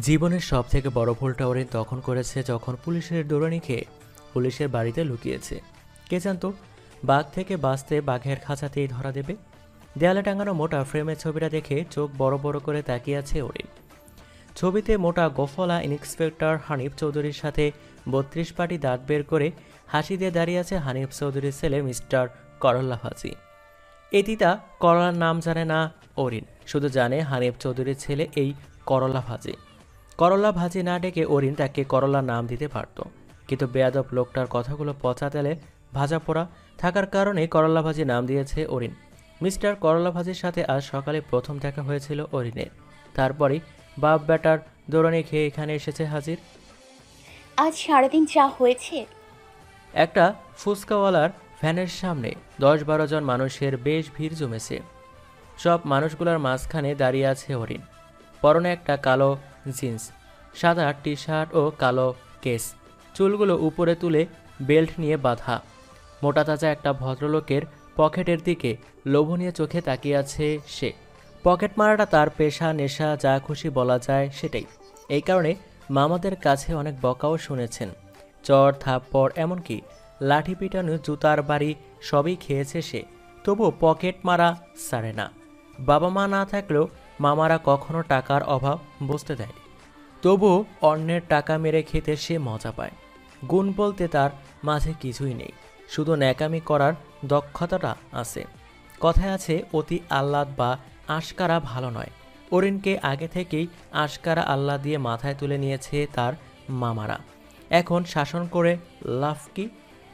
জীবনের সবথেকে বড় ভুলটা ওরিন তখন করেছে যখন পুলিশের দৌড়ানি খেয়ে পুলিশের বাড়িতে লুকিয়েছে। কে জানতো বাঘ থেকে বাঁচতে বাঘের খাঁচাতেই ধরা দেবে। দেয়ালে টাঙানো মোটা ফ্রেমের ছবিটা দেখে চোখ বড় বড় করে তাকিয়ে আছে ওরিন। ছবিতে মোটা গোফলা ইন্সপেক্টর হানিফ চৌধুরীর সাথে ৩২ পাটি দাঁত বের করে হাসি দিয়ে দাঁড়িয়ে আছে হানিফ চৌধুরীর ছেলে মিস্টার করল্লা ভাজি। এটিতা করলার নাম জানে না ওরিন, শুধু জানে হানিফ চৌধুরীর ছেলে এই করলা ভাজি। করলা ভাজি না ডেকে ওরিন তাকে করলা নাম দিতে পারত, কিন্তু বেয়াদব লোকটার কথাগুলো পচা তেলে ভাজা পোড়া থাকার কারণে করলা ভাজি নাম দিয়েছে ওরিন। মিস্টার করলা ভাজির সাথে আজ সকালে প্রথম দেখা হয়েছিল ওরিনের। তারপরেই বাপ বেটার দৌড়ানি খেয়ে এখানে এসেছে হাজির। আজ সারাদিন চা হয়েছে। একটা ফুচকাওয়ালার ভ্যানের সামনে ১০-১২ জন মানুষের বেশ ভিড় জমেছে। সব মানুষগুলোর মাঝখানে দাঁড়িয়ে আছে ওরিন। পরনে একটা কালো জিন্স, সাদা টি শার্ট ও কালো কেস, চুলগুলো উপরে তুলে বেল্ট নিয়ে বাঁধা। মোটা তাজা একটা ভদ্রলোকের পকেটের দিকে লোভনীয় চোখে তাকিয়ে আছে সে। পকেট মারাটা তার পেশা, নেশা, যা খুশি বলা যায় সেটাই। এই কারণে মামাদের কাছে অনেক বকাও শুনেছেন। চর থাপ্পড় এমনকি লাঠি পিটানো, জুতার বাড়ি সবই খেয়েছে সে, তবুও পকেট মারা ছাড়ে না। বাবা মা না থাকলেও মামারা কখনো টাকার অভাব বুঝতে দেয়নি, তবুও অন্যের টাকা মেরে খেতে সে মজা পায়। গুণ বলতে তার মাঝে কিছুই নেই, শুধু ন্যাকামি করার দক্ষতাটা আছে। কথায় আছে অতি আহ্লাদ বা আশকারা ভালো নয়। ওরিনকে আগে থেকেই আশকারা আহ্লাদ দিয়ে মাথায় তুলে নিয়েছে তার মামারা। এখন শাসন করে লাভ কি?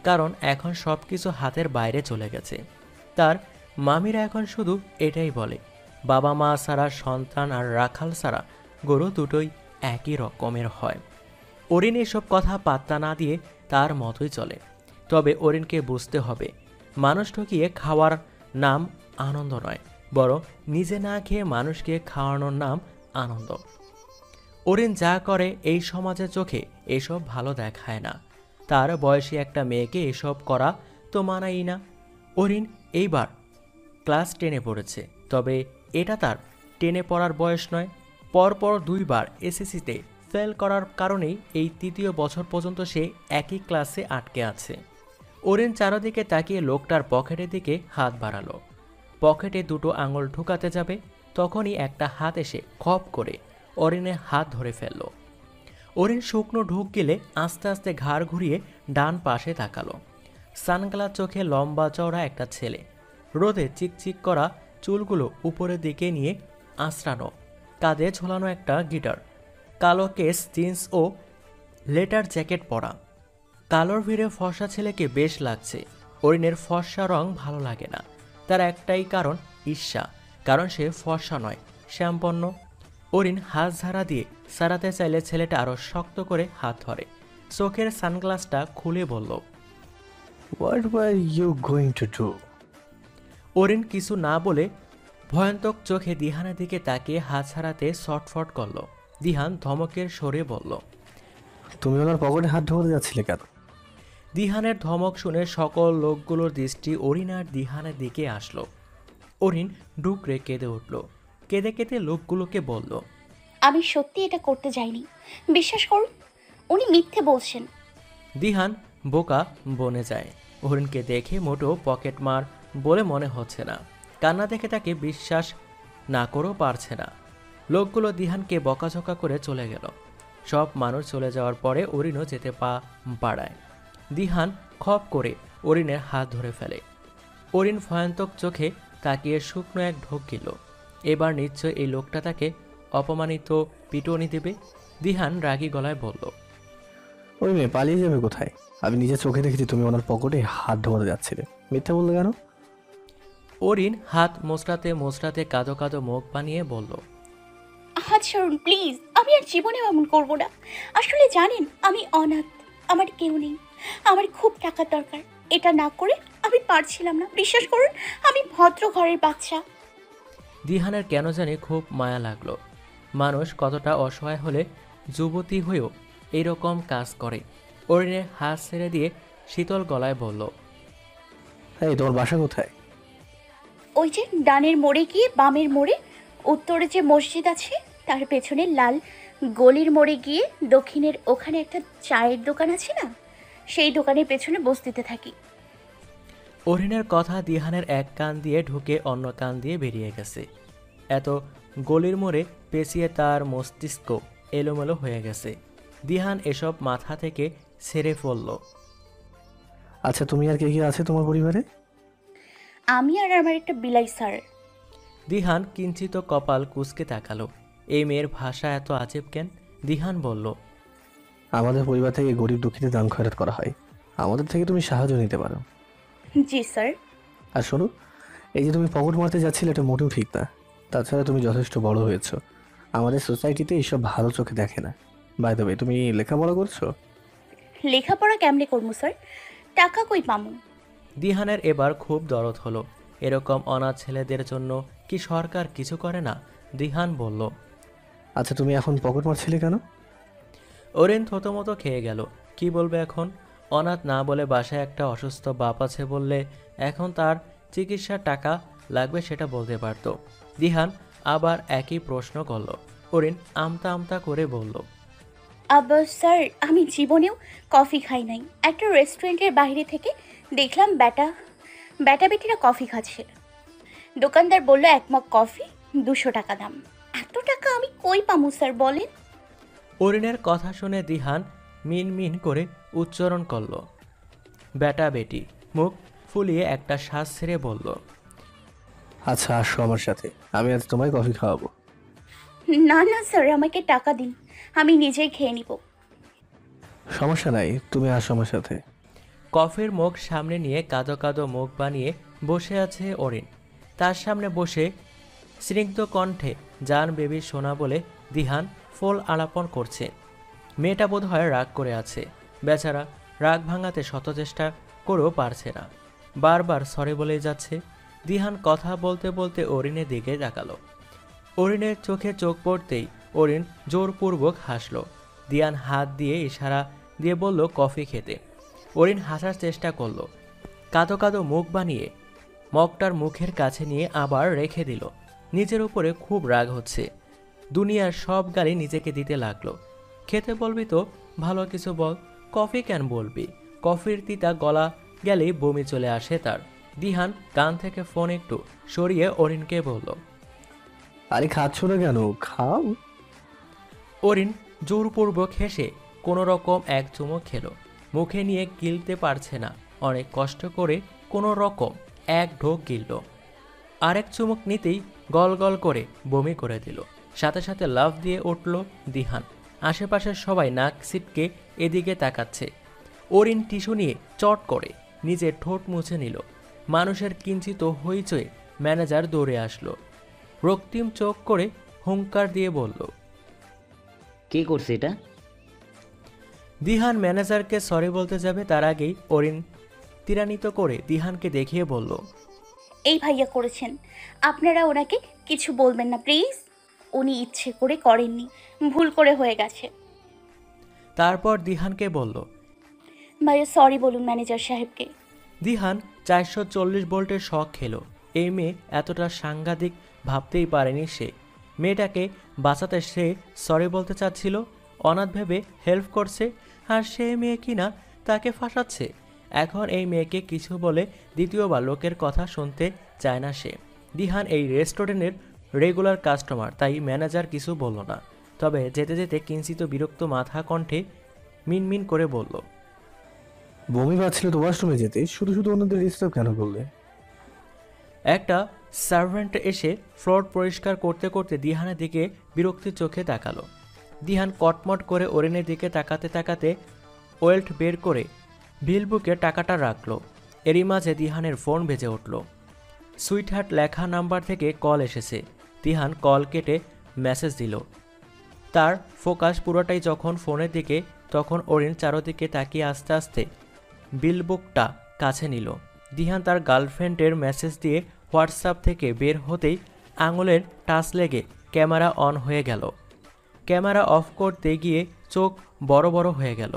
কারণ এখন সব কিছু হাতের বাইরে চলে গেছে। তার মামিরা এখন শুধু এটাই বলে, বাবা মা ছাড়া সন্তান আর রাখাল ছাড়া গরু দুটোই একই রকমের হয়। ওরিন এসব কথা পাত্তা না দিয়ে তার মতোই চলে। তবে ওরিনকে বুঝতে হবে, মানুষ ঠকিয়ে খাওয়ার নাম আনন্দ নয়, বরং নিজে না খেয়ে মানুষকে খাওয়ানোর নাম আনন্দ। ওরিন যা করে এই সমাজের চোখে এসব ভালো দেখায় না। তার বয়সী একটা মেয়েকে এসব করা তো মানাই না। ওরিন এইবার ক্লাস 10-এ পড়েছে, তবে এটা তার 10-এ পড়ার বয়স নয়। পরপর 2 বার এসএসসিতে ফেল করার কারণেই এই 3য় বছর পর্যন্ত সে একই ক্লাসে আটকে আছে। ওরিন চারদিকে তাকিয়ে লোকটার পকেটের দিকে হাত বাড়ালো। পকেটে 2টো আঙুল ঢুকাতে যাবে, তখনই একটা হাত এসে খপ করে ওরিনের হাত ধরে ফেলল। ওরিন শুকনো ঢুক গেলে আস্তে আস্তে ঘাড় ঘুরিয়ে ডান পাশে তাকালো। সানগ্লাস চোখে লম্বা চওড়া একটা ছেলে, রোদে চিকচিক করা চুলগুলো উপরের দিকে নিয়ে আঁচড়ানো, কাঁধে ঝোলানো একটা গিটার, কালো কেস জিন্স ও লেটার জ্যাকেট পরা। কালোর ভিড়ে ফর্সা ছেলেকে বেশ লাগছে। ওরিনের ফর্সা রং ভালো লাগে না, তার একটাই কারণ ঈর্ষা, কারণ সে ফর্সা নয়, শ্যামপন্ন। ওরিন হাত ঝাড়া দিয়ে সারাতে চাইলে ছেলেটা আরো শক্ত করে হাত ধরে। চোখের সানগ্লাসটা খুলে বলল, What were you going to do? ওরিন কিছু না বলে ভয়ানক চোখে দিহানের দিকে তাকিয়ে হাত ছাড়াতে শটফট করল। দিহান ধমকের সরে বলল, তুমি ওনার পকেটে হাত ঢোকাতে যাচ্ছিলে কেন? দিহানের ধমক শুনে সকল লোকগুলোর দৃষ্টি ওরিন আর দিহানের দিকে আসলো। ওরিন ডুকরে কেঁদে উঠল। কেঁদে কেঁদে লোকগুলোকে বলল, আমি সত্যি এটা করতে যাইনি, বিশ্বাস করুন, উনি মিথ্যে বলছেন। দিহান বোকা বনে যায়। হরিণকে দেখে মোটেও পকেট মার বলে মনে হচ্ছে না। কান্না দেখে তাকে বিশ্বাস না করেও পারছে না। লোকগুলো দিহানকে বকাঝকা করে চলে গেল। সব মানুষ চলে যাওয়ার পরে অরিনও যেতে পা বাড়ায়। দিহান খপ করে অরিনের হাত ধরে ফেলে। অরিন ভয়ানক চোখে তাকিয়ে শুকনো এক ঢোক গেল। এবার নিশ্চয় এই লোকটা তাকে অপমানিত পিটুনি দেবে। দিহান রাগী গলায় বলল, ওই মেয়ে পালিয়ে যাবে কোথায়? আমি নিজে চোখে দেখেছি তুমি ওনার পকেটে হাত ঢোকাতে যাচ্ছিলে, মিথ্যা বললে কেন? অরিন হাত মোচড়াতে মোচড়াতে কাঁদো কাঁদো মুখ বানিয়ে বলল, হাত ছাড়ুন প্লিজ, আমি আর জীবনে এমন করবো না। আসলে জানেন আমি অনাথ, আমার কেউ নেই, আমার খুব টাকার দরকার। এটা না করে আমি পারছিলাম না, বিশ্বাস করুন, আমি ভদ্র ঘরের বাচ্চা। দিহানের কেন জানি খুব মায়া লাগলো। মানুষ কতটা অসহায় হলে যুবতী হয়েও এইরকম কাজ করে। অরিনের হাত ছেড়ে দিয়ে শীতল গলায় বলল, এই তোমার বাসা কোথায়? ওই যে ডানের মোড়ে গিয়ে বামের মোড়ে উত্তরে যে মসজিদ আছে তার পেছনে লাল গলির মোড়ে গিয়ে দক্ষিণের ওখানে একটা চায়ের দোকান আছে না, সেই দোকানের পেছনে বসতিতে থাকি। অরিনের কথা দিহানের এক কান দিয়ে ঢুকে অন্য কান দিয়ে বেরিয়ে গেছে। এত গলির মোড়ে পেঁচিয়ে তার মস্তিষ্ক এলোমেলো হয়ে গেছে। দিহান এসব মাথা থেকে ছেড়ে পড়ল। আচ্ছা, তুমি আর কে কে আছে তোমার পরিবারে? আমি আর আমার একটা বিলাই স্যার। দিহান কিঞ্চিত কপাল কুঁচকে তাকালো। এই মেয়ের ভাষা এত আজব কেন? দিহান বলল, আমাদের পরিবার থেকে গরিব দুঃখীদের দান খয়রাত করা হয়, আমাদের থেকে তুমি সাহায্য নিতে পারো। জি স্যার। আর শোনো, এই যে তুমি পকেট মারতে যাচ্ছিলে এটা মোটেও ঠিক না। তাছাড়া তুমি যথেষ্ট বড় হয়েছো, আমাদের সোসাইটিতে এইসব ভালো চোখে দেখে না। বাই দ্য ওয়ে, তুমি লেখাপড়া করছো? লেখাপড়া কেমনে করবো স্যার, টাকা কই পামু? দিহানের এবার খুব দরদ হলো। এরকম অনাথ ছেলেদের জন্য কি সরকার কিছু করে না? দিহান বলল, আচ্ছা, তুমি এখন পকেট মারছিলে কেন? অরিন থতমতো খেয়ে গেল। কি বলবে এখন? অনাথ না বলে বাসায় একটা অসুস্থ বাপ আছে বললে এখন তার চিকিৎসার টাকা লাগবে সেটা বলতে পারত। দিহান আবার একই প্রশ্ন করল। অরিন আমতা আমতা করে বলল, আব্বা স্যার, আমি জীবনেও কফি খাই নাই। একটা রেস্টুরেন্টের বাইরে থেকে দেখলাম ব্যাটা বেটিরা কফি খাচ্ছে। দোকানদার বলল 1 মগ কফি 200 টাকা দাম। এত টাকা আমি কই পামু স্যার বলেন? অরিনের কথা শুনে দিহান মিন মিন করে উচ্চারণ করল। বেটা বেটি মুখ ফুলিয়ে একটা শ্বাস ছেড়ে বলল, আচ্ছা, আসো আমার সাথে, আমি আজ তোমায় কফি খাওয়াবো। না না স্যার, আমাকে টাকা দিন, আমি নিজেই খেয়ে নিব। সমস্যা নাই, তুমি আসো আমার সাথে। কফির মুখ সামনে নিয়ে কাঁদো কাঁদো মুখ বানিয়ে বসে আছে অরিন। তার সামনে বসে স্নিগ্ধ কণ্ঠে জান বেবি সোনা বলে দিহান ফল আলাপন করছে। মেয়েটা বোধ হয় রাগ করে আছে। বেচারা রাগ ভাঙাতে শত চেষ্টা করেও পারছে না, বারবার সরি বলেই যাচ্ছে। দিহান কথা বলতে বলতে অরিনের দিকে তাকালো। অরিনের চোখে চোখ পড়তেই অরিন জোরপূর্বক হাসল। দিহান হাত দিয়ে ইশারা দিয়ে বলল কফি খেতে। অরিন হাসার চেষ্টা করল, কাঁদো কাঁদো মুখ বানিয়ে মগটার মুখের কাছে নিয়ে আবার রেখে দিল। নিজের উপরে খুব রাগ হচ্ছে। দুনিয়ার সব গালি নিজেকে দিতে লাগলো। খেতে বলবি তো ভালো কিছু বল, কফি কেন বলবি? কফির তিতা গলা গেলেই বমি চলে আসে তার। দিহান কান থেকে ফোন একটু সরিয়ে অরিনকে বলল, আরে খাচ্ছ না কেন, খাও। অরিন জোরপূর্বক হেসে কোনো রকম এক চুমুক খেলো। মুখে নিয়ে গিলতে পারছে না, অনেক কষ্ট করে কোনো রকম এক ঢোক গিলল। আরেক চুমুক নিতেই গল গল করে বমি করে দিল। সাথে সাথে লাফ দিয়ে উঠল দিহান। আশেপাশের সবাই নাক সিটকে এদিকে তাকাচ্ছে। অরিন টিস্যু নিয়ে চট করে নিজের ঠোঁট মুছে নিল। মানুষের কিঞ্চিত হইচয়ে ম্যানেজার দৌড়ে আসলো। রক্তিম চোখ করে হুঙ্কার দিয়ে বলল, কে করছে এটা? দিহান ম্যানেজারকে সরি বলতে যাবে তার আগেই অরিন তীরান্বিত করে দিহানকে দেখিয়ে বলল, এই ভাইয়া করেছেন, আপনারা ওনাকে কিছু বলবেন না প্লিজ। উনি ইচ্ছে করে করেননি, ভুল করে হয়ে গেছে। তারপর দিহানকে বলল, ভাইয়া সরি বলুন ম্যানেজার সাহেবকে। দিহান 440 ভোল্টের শক খেলো। এই মেয়ে এতটা সাংঘাতিক ভাবতেই পারেনি সে। মেয়েটাকে বাঁচাতে সে সরি বলতে চাচ্ছিল, অনাথ ভেবে হেল্প করছে, আর সে মেয়ে কিনা তাকে ফাঁসাচ্ছে। এখন এই মেয়েকে কিছু বলে দ্বিতীয়বার লোকের কথা শুনতে চায় না সে। দিহান এই রেস্টুরেন্টের রেগুলার কাস্টমার, তাই ম্যানেজার কিছু বলল না। তবে যেতে যেতে কিঞ্চিত বিরক্ত মাথা কণ্ঠে মিনমিন করে বলল, বমি পাচ্ছিল তো ওয়াশরুমে যেতে, শুধু শুধু অন্যদের ডিস্টার্ব কেন করলে? একটা সার্ভেন্ট এসে ফ্লোর পরিষ্কার করতে করতে দিহানের দিকে বিরক্তির চোখে তাকালো। দিহান কটমট করে অরিনের দিকে তাকাতে তাকাতে ওয়েল্ট বের করে বিল বুকে টাকাটা রাখলো। এরই মাঝে দিহানের ফোন বেজে উঠল। সুইটহার্ট লেখা নাম্বার থেকে কল এসেছে। দিহান কল কেটে মেসেজ দিল। তার ফোকাস পুরোটাই যখন ফোনের দিকে, তখন অরিন চারদিকে তাকিয়ে আস্তে আস্তে বিলবুকটা কাছে নিল। দিহান তার গার্লফ্রেন্ডের মেসেজ দিয়ে হোয়াটসঅ্যাপ থেকে বের হতেই আঙুলের টাচ লেগে ক্যামেরা অন হয়ে গেল। ক্যামেরা অফ করতে গিয়ে চোখ বড় বড় হয়ে গেল।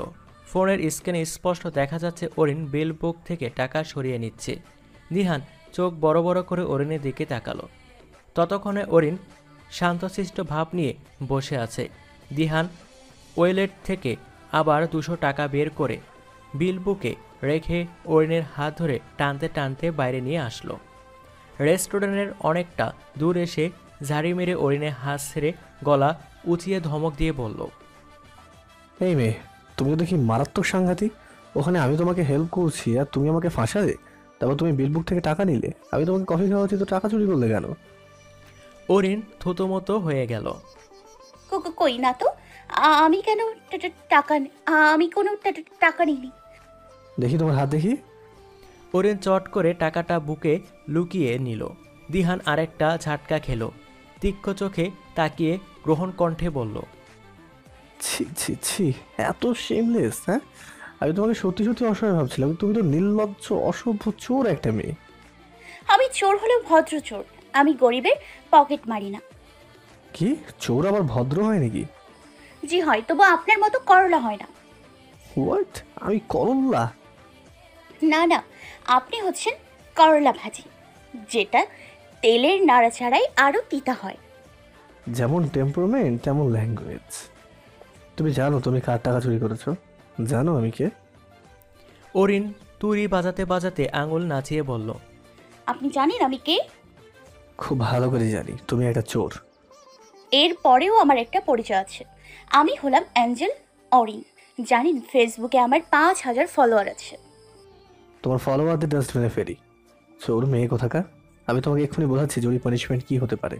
ফোনের স্ক্রিনে স্পষ্ট দেখা যাচ্ছে অরিন বিলবুক থেকে টাকা সরিয়ে নিচ্ছে। দিহান চোখ বড় বড় করে অরিনের দিকে তাকালো। ততক্ষণে অরিন শান্তশিষ্ট ভাব নিয়ে বসে আছে। দিহান ওয়েলেট থেকে আবার 200 টাকা বের করে বিল বুকে রেখে অরিনের হাত ধরে টানতে টানতে বাইরে নিয়ে আসলো। রেস্টুরেন্টের অনেকটা দূর এসে ঝাড়ি মেরে অরিনের হাত ছেড়ে গলা উঁচিয়ে ধমক দিয়ে বলল, এই মেয়ে, তুমি তো দেখি মারাত্মক সাংঘাতিক। ওখানে আমি তোমাকে হেল্প করছি আর তুমি আমাকে ফাঁসালে। তারপর তুমি বিলবুক থেকে টাকা নিলে, আমি তোমাকে কফি খাওয়াচ্ছি তো টাকা চুরি করলে কেন? অরিন থুতোমতো হয়ে গেল। কই না তো। আমি কেন টাকা আমি কোনো টাকা নিইনি। দেখি তোমার হাত দেখি। অরিন চট করে টাকাটা বুকে লুকিয়ে নিল। দিহান আরেকটা ঝাটকা খেল। তীক্ষ্ণ চোখে তাকিয়ে গ্রহণ কণ্ঠে বলল, ছি ছি ছি, এত শেমলেস! হ্যাঁ, আমি তোমাকে সত্যি সত্যি অসহায় ভাবছিলাম। তুমি তো নির্লজ্জ অসভ্য চোর একটা মেয়ে। আমি চোর হলেও ভদ্র চোর। আমি গরিবের পকেট মারি না। কি, চোর আবার ভদ্র হয় নাকি? জি হয়, তবু আপনার মতো করলা হয় না। হোয়াট? আমি করল্লা? না না, আপনি হচ্ছেন করলা ভাজি, যেটা তেলের নাড়াচাড়াই আরও তিতা হয়। যেমন টেম্পারমেন্ট তেমন ল্যাঙ্গুয়েজ। তুমি জানো তুমি কার টাকা চুরি করেছো? জানো আমি কে? অরিন তুড়ি বাজাতে বাজাতে আঙুল নাচিয়ে বলল, আপনি জানেন আমি কে? খুব ভালো করে জানি তুমি একটা চোর। এর পরেও আমার একটা পরিচয় আছে। আমি হলাম অ্যাঞ্জেল অরিন। জানেন, ফেসবুকে আমার 5000 ফলোয়ার আছে। তোমার ফলোয়ারদের ডাস্টবিনে ফেরি। চোর মেয়ে কোথাকার! আমি তোমাকে এক্ষুনি বোঝাচ্ছি জরি পানিশমেন্ট কি হতে পারে।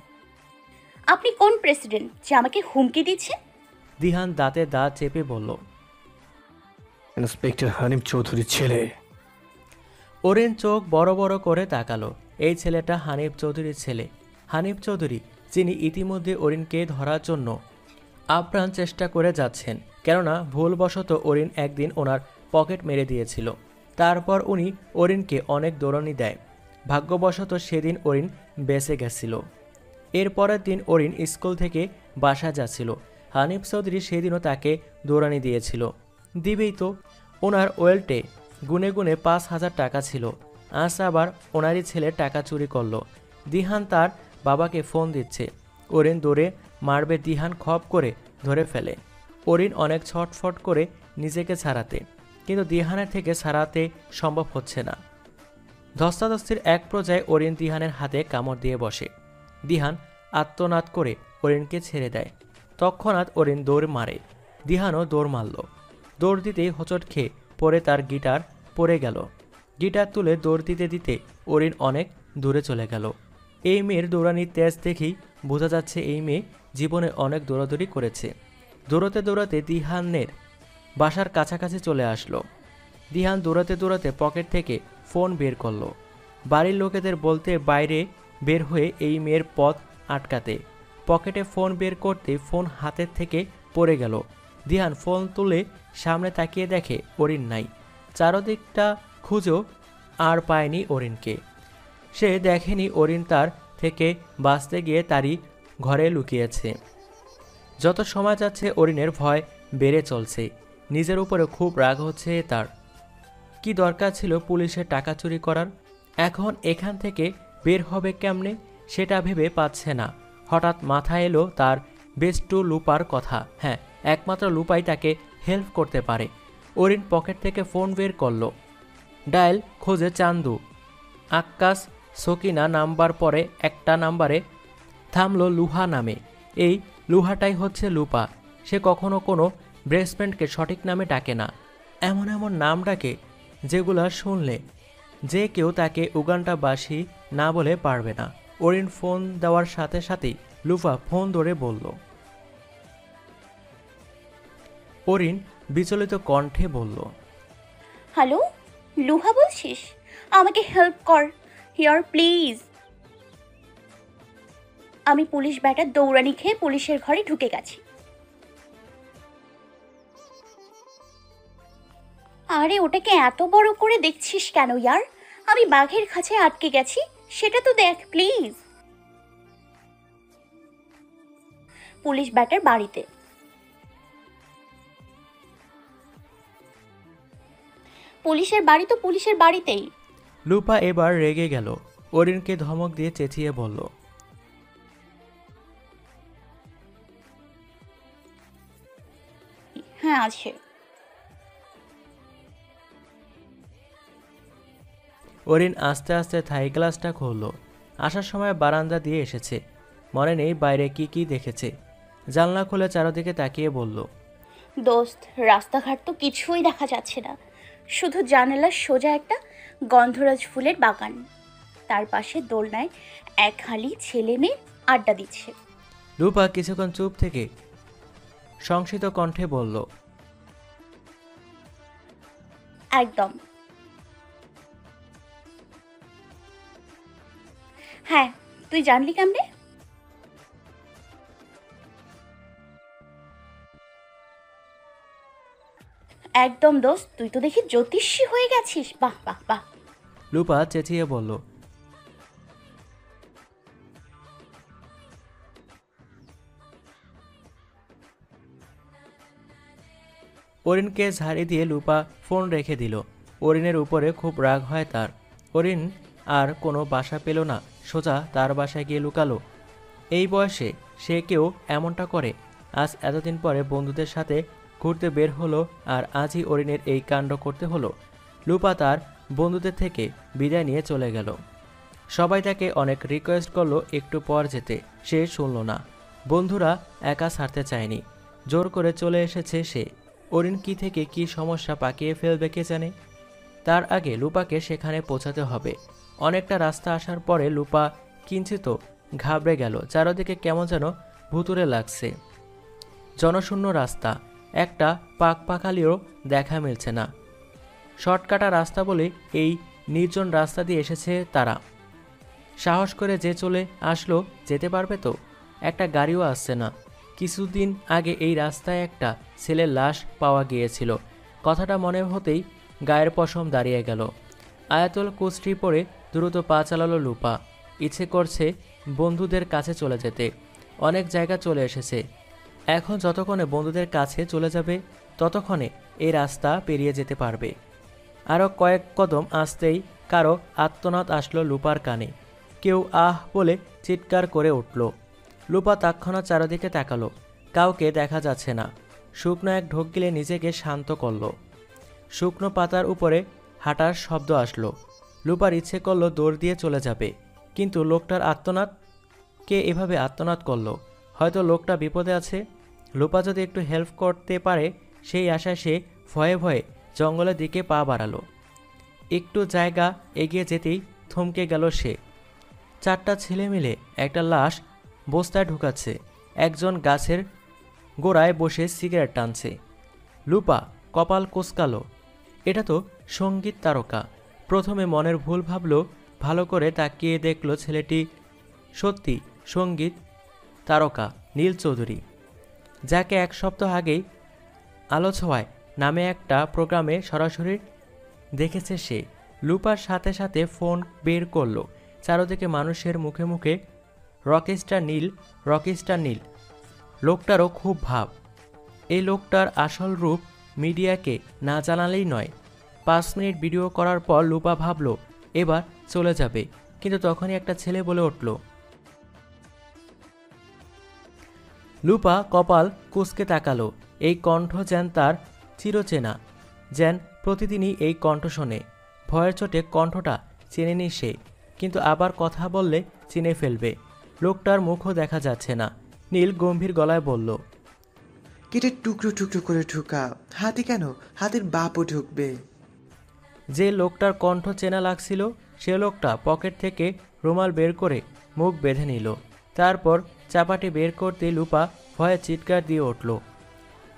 আপনি কোন প্রেসিডেন্ট যে আমাকে হুমকি দিচ্ছে? দিহান দাঁতে দাঁত চেপে বলল। ইন্সপেক্টর হানিফ চৌধুরীর ছেলে। অরিন চোখ বড় বড় করে তাকালো। এই ছেলেটা হানিফ চৌধুরীর ছেলে। হানিফ চৌধুরী, যিনি ইতিমধ্যে অরিনকে ধরার জন্য আপ্রাণ চেষ্টা করে যাচ্ছেন। কেননা ভুলবশত অরিন একদিন ওনার পকেট মেরে দিয়েছিল। তারপর উনি অরিনকে অনেক দৌড়ানি দেয়। ভাগ্যবশত সেদিন অরিন বেঁচে গেছিল। এর পরের দিন অরিন স্কুল থেকে বাসা যাচ্ছিল। হানিফ চৌধুরী সেদিনও তাকে দৌড়ানি দিয়েছিল। দিবেই তো, ওনার ওয়েল্টে গুনে গুনে 5000 টাকা ছিল। আজ আবার ওনারই ছেলে টাকা চুরি করলো। দিহান তার বাবাকে ফোন দিচ্ছে। অরিন দৌড়ে মারবে, দিহান খপ করে ধরে ফেলে। অরিন অনেক ছটফট করে নিজেকে ছাড়াতে, কিন্তু দিহানের থেকে ছাড়াতে সম্ভব হচ্ছে না। ধস্তাধস্তির এক পর্যায়ে অরিন দিহানের হাতে কামড় দিয়ে বসে। দিহান আত্মনাদ করে অরিনকে ছেড়ে দেয়। তৎক্ষণাৎ অরিন দৌড় মারে। দিহানও দৌড় মারল। দৌড় দিতেই হোঁচট খেয়ে পরে তার গিটার পড়ে গেল। গিটার তুলে দৌড় দিতে দিতে অরিন অনেক দূরে চলে গেল। এই মেয়ের দৌড়ানির তেজ দেখেই বোঝা যাচ্ছে এই মেয়ে জীবনে অনেক দৌড়াদৌড়ি করেছে। দৌড়াতে দৌড়াতে দিহানের বাসার কাছাকাছি চলে আসলো। দিহান দৌড়াতে দৌড়াতে পকেট থেকে ফোন বের করলো। বাড়ির লোকেদের বলতে বাইরে বের হয়ে এই মেয়ের পথ আটকাতে। পকেটে ফোন বের করতে ফোন হাতের থেকে পড়ে গেল। দিহান ফোন তুলে সামনে তাকিয়ে দেখে অরিন নাই। চারদিকটা খুঁজেও আর পায়নি অরিনকে। সে দেখেনি অরিন তার থেকে বাঁচতে গিয়ে তারই ঘরে লুকিয়েছে। যত সময় যাচ্ছে অরিনের ভয় বেড়ে চলছে। নিজের উপরে খুব রাগ হচ্ছে তার। কি দরকার ছিল পুলিশের টাকা চুরি করার? এখন এখান থেকে বের হবে কেমনে সেটা ভেবে পাচ্ছে না। হঠাৎ মাথায় এলো তার বেস্টু লুপার কথা। হ্যাঁ, একমাত্র লুপাই তাকে হেল্প করতে পারে। অরিন পকেট থেকে ফোন বের করলো। ডায়াল খোঁজে চান্দু, আক্কাস, সকিনা নাম্বার পরে একটা নাম্বারে থামলো লুহা নামে। এই লুহাটাই হচ্ছে লুপা। সে কখনো কোনো ব্রেসমেন্টকে সঠিক নামে ডাকে না। এমন এমন নাম ডাকে যেগুলা শুনলে যে কেউ তাকে উগান্ডাবাসী না বলে পারবে না। অরিন ফোন দেওয়ার সাথে সাথেই লুফা ফোন ধরে বলল। অরিন বিচলিত কণ্ঠে বলল, হ্যালো, লুহা বলছিস? আমাকে হেল্প কর হিয়ার প্লিজ। আমি পুলিশ ব্যাটার দৌড়ানি খেয়ে পুলিশের ঘরে ঢুকে গেছি। আরে ওটাকে এত বড় করে দেখছিস কেন ইয়ার? আমি বাঘের খাঁচায় আটকে গেছি, সেটা তো দেখ প্লিজ। পুলিশ ব্যাটার বাড়িতে। পুলিশের বাড়ি তো পুলিশের বাড়িতেই। লুপা এবার রেগে গেল। অরিনকে ধমক দিয়ে চেঁচিয়ে বলল, হ্যাঁ আছে। অরিন আস্তে আস্তে থাই গ্লাসটা খুলল। আসার সময় বারান্দা দিয়ে এসেছে, মনে নেই বাইরে কি কি দেখেছে। জানলা খুলে চারদিকে তাকিয়ে বলল, দোস্ত, রাস্তাঘাট তো কিছুই দেখা যাচ্ছে না, শুধু জানালার সোজা একটা গন্ধরাজ ফুলের বাগান, তার পাশে দোলনায় এক হালি ছেলে মেয়ে আড্ডা দিচ্ছে। রূপা কিছুক্ষণ চুপ থেকে সংশিত কণ্ঠে বলল, একদম। হ্যাঁ, তুই জানলি কেমনে? একদম দোস্ত, তুই তো দেখি জ্যোতিষী হয়ে গেছিস। বাহ বাহ বাহ। রূপা চেঁচিয়ে বলল, অরিনকে ঝাড়ি দিয়ে লুপা ফোন রেখে দিল। অরিনের উপরে খুব রাগ হয় তার। অরিন আর কোনো বাসা পেল না, সোজা তার বাসায় গিয়ে লুকালো। এই বয়সে সে কেউ এমনটা করে? আজ এতদিন পরে বন্ধুদের সাথে ঘুরতে বের হলো, আর আজই অরিনের এই কাণ্ড করতে হলো। লুপা তার বন্ধুদের থেকে বিদায় নিয়ে চলে গেল। সবাই তাকে অনেক রিকোয়েস্ট করলো একটু পর যেতে, সে শুনল না। বন্ধুরা একা ছাড়তে চায়নি, জোর করে চলে এসেছে সে। অরিন কি থেকে কি সমস্যা পাকিয়ে ফেলবে কে জানে। তার আগে লুপাকে সেখানে পৌঁছাতে হবে। অনেকটা রাস্তা আসার পরে লুপা কিঞ্চিত ঘাবড়ে গেল। চারদিকে কেমন যেন ভুতুরে লাগছে। জনশূন্য রাস্তা, একটা পাকপাখালিও দেখা মিলছে না। শর্টকাটা রাস্তা বলে এই নির্জন রাস্তা দিয়ে এসেছে তারা। সাহস করে যে চলে আসলো, যেতে পারবে তো? একটা গাড়িও আসছে না। কিছুদিন আগে এই রাস্তায় একটা ছেলের লাশ পাওয়া গিয়েছিল, কথাটা মনে হতেই গায়ের পশম দাঁড়িয়ে গেল। আয়াতুল কুস্তি পরে দ্রুত পা চালালো লুপা। ইচ্ছে করছে বন্ধুদের কাছে চলে যেতে। অনেক জায়গা চলে এসেছে, এখন যতক্ষণে বন্ধুদের কাছে চলে যাবে ততক্ষণে এই রাস্তা পেরিয়ে যেতে পারবে। আরও কয়েক কদম আসতেই কারো আর্তনাদ আসলো লুপার কানে। কেউ আহ বলে চিৎকার করে উঠল। লুপা তৎক্ষণাৎ চারদিকে তাকালো, কাউকে দেখা যাচ্ছে না। শুকনো এক ঢোক গিলে নিজেকে শান্ত করল। শুকনো পাতার উপরে হাঁটার শব্দ আসলো। লুপার ইচ্ছে করলো দৌড় দিয়ে চলে যাবে, কিন্তু লোকটার আর্তনাদ। কে এভাবে আর্তনাদ করলো? হয়তো লোকটা বিপদে আছে। লুপা যদি একটু হেল্প করতে পারে সেই আশায় সে ভয়ে ভয়ে জঙ্গলের দিকে পা বাড়ালো। একটু জায়গা এগিয়ে যেতেই থমকে গেল সে। চারটা ছেলে মিলে একটা লাশ বস্তায় ঢুকাচ্ছে। একজন গাছের গোড়ায় বসে সিগারেট টানছে। লুপা কপাল কোঁচকালো। এটা তো সঙ্গীত তারকা। প্রথমে মনের ভুল ভাবল, ভালো করে তাকিয়ে দেখল ছেলেটি সত্যি সঙ্গীত তারকা নীল চৌধুরী, যাকে এক সপ্তাহ আগেই আলো ছোঁয়ায় নামে একটা প্রোগ্রামে সরাসরি দেখেছে সে। লুপার সাথে সাথে ফোন বের করলো। চারদিকে মানুষের মুখে মুখে রকিস্টার নীল, রকিস্টার নীল। লোকটারও খুব ভাব। এই লোকটার আসল রূপ মিডিয়াকে না জানালেই নয়। 5 মিনিট ভিডিও করার পর লুপা ভাবল এবার চলে যাবে, কিন্তু তখনই একটা ছেলে বলে উঠল। লুপা কপাল কুঁচকে তাকালো। এই কণ্ঠ যেন তার চিরচেনা, যেন প্রতিদিনই এই কণ্ঠ শোনে। ভয়ের চোটে কণ্ঠটা চেনেনি সে, কিন্তু আবার কথা বললে চিনে ফেলবে। লোকটার মুখও দেখা যাচ্ছে না। নীল গম্ভীর গলায় বলল, কেটে টুকরো টুকরো করে ঢুকা। হাতি কেন, হাতির বাপও ঢুকবে। যে লোকটার কণ্ঠ চেনা লাগছিল সে লোকটা পকেট থেকে রুমাল বের করে মুখ বেঁধে নিল। তারপর চাপাটি বের করতে লুপা ভয়ে চিৎকার দিয়ে উঠল।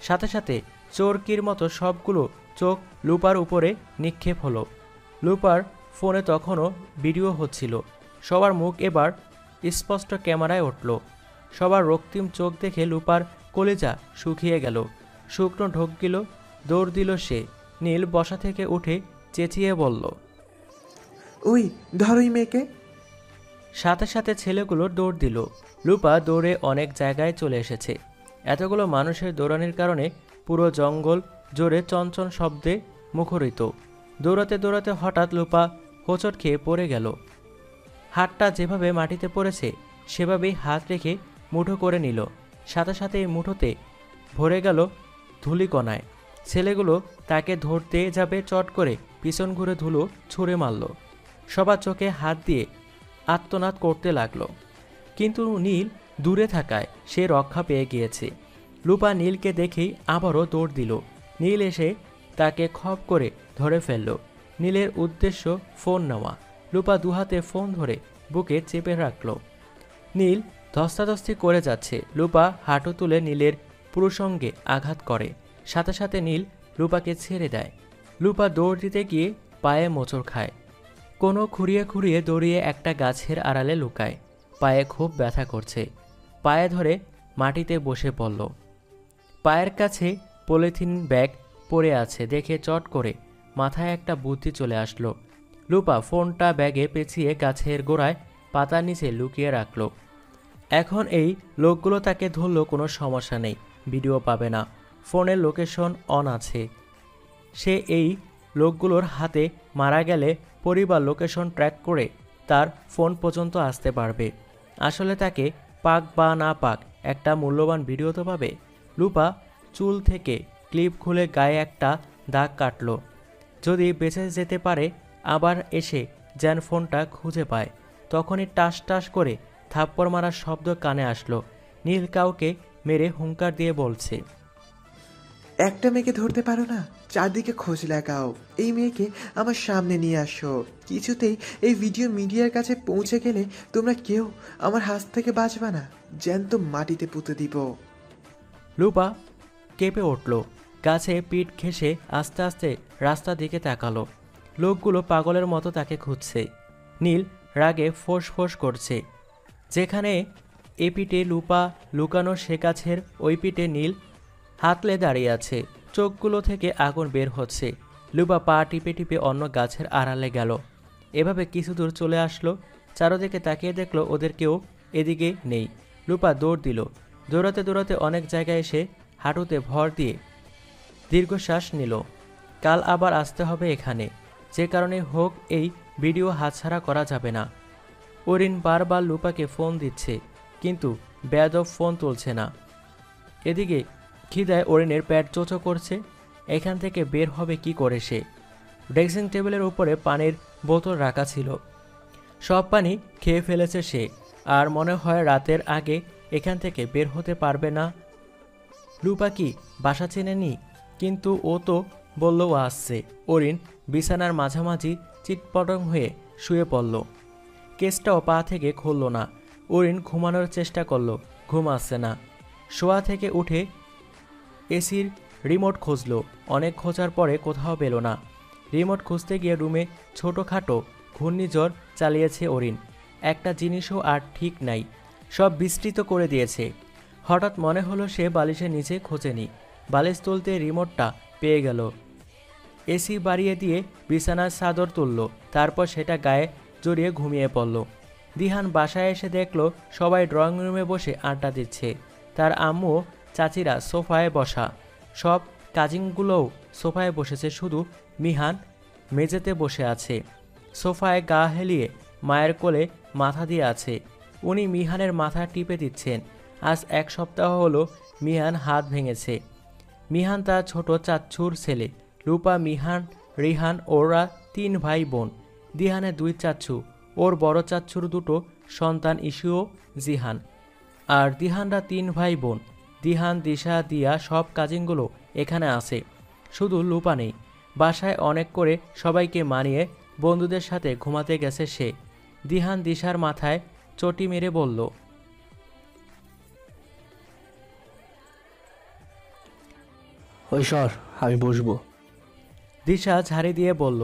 সাথে সাথে চোরকির মতো সবগুলো চোখ লুপার উপরে নিক্ষেপ হলো। লুপার ফোনে তখনও ভিডিও হচ্ছিল। সবার মুখ এবার স্পষ্ট ক্যামেরায় উঠল। সবার রক্তিম চোখ দেখে লুপার কলিজা শুকিয়ে গেল। শুকনো ঢোক গেল, দৌড় দিল সে। নীল বসা থেকে উঠে চেঁচিয়ে বলল, ওই ধরোই মেয়েকে। সাথে সাথে ছেলেগুলো দৌড় দিল। লুপা দৌড়ে অনেক জায়গায় চলে এসেছে। এতগুলো মানুষের দৌড়ানির কারণে পুরো জঙ্গল জোরে চঞ্চন শব্দে মুখরিত। দৌড়াতে দৌড়াতে হঠাৎ লুপা হোঁচট খেয়ে পড়ে গেল। হাতটা যেভাবে মাটিতে পড়েছে সেভাবেই হাত রেখে মুঠো করে নিল। সাথে সাথে মুঠোতে ভরে গেল ধূলিকণায়। ছেলেগুলো তাকে ধরতে যাবে, চট করে পিছন ঘুরে ধুলো ছুঁড়ে মারল। সবার চোখে হাত দিয়ে আত্মনাদ করতে লাগলো। কিন্তু নীল দূরে থাকায় সে রক্ষা পেয়ে গিয়েছে। লুপা নীলকে দেখেই আবারও দৌড় দিল। নীল এসে তাকে খপ করে ধরে ফেলল। নীলের উদ্দেশ্য ফোন নেওয়া। লুপা দুহাতে ফোন ধরে বুকে চেপে রাখল। নীল ধস্তাধস্তি করে যাচ্ছে। লুপা হাঁটু তুলে নীলের পুরুষঙ্গে আঘাত করে। সাথে সাথে নীল লুপাকে ছেড়ে দেয়। লুপা দৌড় দিতে গিয়ে পায়ে মোচড় খায়। কোনো খুঁড়িয়ে খুঁড়িয়ে দৌড়িয়ে একটা গাছের আড়ালে লুকায়। পায়ে খুব ব্যথা করছে। পায়ে ধরে মাটিতে বসে পড়ল। পায়ের কাছে পলিথিন ব্যাগ পড়ে আছে দেখে চট করে মাথায় একটা বুদ্ধি চলে আসলো। লুপা ফোনটা ব্যাগে পেঁচিয়ে গাছের গোড়ায় পাতার নিচে লুকিয়ে রাখল। এখন এই লোকগুলো তাকে ধরলো, কোনো সমস্যা নেই, ভিডিও পাবে না, ফোনের লোকেশন অন আছে। সে এই লোকগুলোর হাতে মারা গেলে পরিবার লোকেশন ট্র্যাক করে তার ফোন পর্যন্ত আসতে পারবে। আসলে তাকে পাক বা না পাক একটা মূল্যবান ভিডিও তো পাবে। লুপা চুল থেকে ক্লিপ খুলে গায়ে একটা দাগ কাটল। যদি বেঁচে যেতে পারে আবার এসে যেন ফোনটা খুঁজে পায়। তখনই টাস টাস করে থাপ্পড় মারার শব্দ কানে আসলো। নীল কাউকে মেরে হুঙ্কার দিয়ে বলছে, একটা মেয়েকে ধরতে পারো না? চারদিকে খোঁজ লাগাও, এই মেয়েকে আমার সামনে নিয়ে আসো। কিছুতেই এই ভিডিও মিডিয়ার কাছে পৌঁছে গেলে তোমরা কেউ আমার হাত থেকে বাঁচবা না, জ্যান্ত মাটিতে পুঁতে দিব। লুপা কেঁপে উঠল। গাছে পিঠ ঘেঁষে আস্তে আস্তে রাস্তার দিকে তাকালো। লোকগুলো পাগলের মতো তাকে খুঁজছে। নীল রাগে ফোঁস ফোঁস করছে। যেখানে এ পিঠে লুপা লুকানো সে গাছের ওই পিঠে নীল হাতলে দাঁড়িয়ে আছে। চোখগুলো থেকে আগুন বের হচ্ছে। লুপা পা টিপে টিপে অন্য গাছের আড়ালে গেল। এভাবে কিছু দূর চলে আসলো। চারদিকে তাকিয়ে দেখলো ওদের কেউ এদিকে নেই। লুপা দৌড় দিল। দৌড়াতে দৌড়াতে অনেক জায়গায় এসে হাঁটুতে ভর দিয়ে দীর্ঘশ্বাস নিল। কাল আবার আসতে হবে এখানে, যে কারণে হোক এই ভিডিও হাতছাড়া করা যাবে না। অরিন বারবার লুপাকে ফোন দিচ্ছে, কিন্তু বেয়াদব ফোন তুলছে না। এদিকে খিদায় অরিনের পেট চোচো করছে। এখান থেকে বের হবে কি করে সে? ড্রেসিং টেবিলের উপরে পানির বোতল রাখা ছিল। সব পানি খেয়ে ফেলেছে সে। আর মনে হয় রাতের আগে এখান থেকে বের হতে পারবে না। লুপা কি বাসা চেনেনি? কিন্তু ও তো বলল ও আসছে। অরিন বিছানার মাঝামাঝি চিটপটং হয়ে শুয়ে পড়ল। কেসটাও পা থেকে খুলল না। অরিন ঘুমানোর চেষ্টা করলো, ঘুম আসছে না। শোয়া থেকে উঠে এসির রিমোট খুঁজল। অনেক খোঁজার পরে কোথাও পেল না। রিমোট খুঁজতে গিয়ে রুমে ছোটোখাটো ঘূর্ণিঝড় চালিয়েছে অরিন। একটা জিনিসও আর ঠিক নাই, সব বিস্তৃত করে দিয়েছে। হঠাৎ মনে হলো সে বালিশের নিচে খোঁজেনি। বালিশ তুলতে রিমোটটা পেয়ে গেল। এসি বাড়িয়ে দিয়ে বিছানার চাদর তুলল, তারপর সেটা গায়ে জড়িয়ে ঘুমিয়ে পড়ল। দিহান বাসায় এসে দেখল সবাই ড্রয়িং রুমে বসে আড্ডা দিচ্ছে। তার আম্মু চাচিরা সোফায় বসা। সব কাজিনগুলোও সোফায় বসেছে, শুধু মিহান মেঝেতে বসে আছে। সোফায় গা হেলিয়ে মায়ের কোলে মাথা দিয়ে আছে। উনি মিহানের মাথা টিপে দিচ্ছেন। আজ 1 সপ্তাহ হলো মিহান হাত ভেঙেছে। মিহান তার ছোট চাচ্ছুর ছেলে। রূপা, মিহান, রিহান ওরা 3 ভাই বোন। দিহানের 2 চাচ্ছু, ওর বড় চাচ্ছুর 2 সন্তান ইসু ও জিহান। আর দিহানরা 3 ভাই বোন। দিহান, দিশা, দিয়া সব কাজিনগুলো এখানে আছে, শুধু লুপা নেই। বাসায় অনেক করে সবাইকে মানিয়ে বন্ধুদের সাথে ঘুমাতে গেছে সে। দিহান দিশার মাথায় চটি মেরে বলল, ওই সর, আমি বসবো। দিশা ঝাড়ি দিয়ে বলল,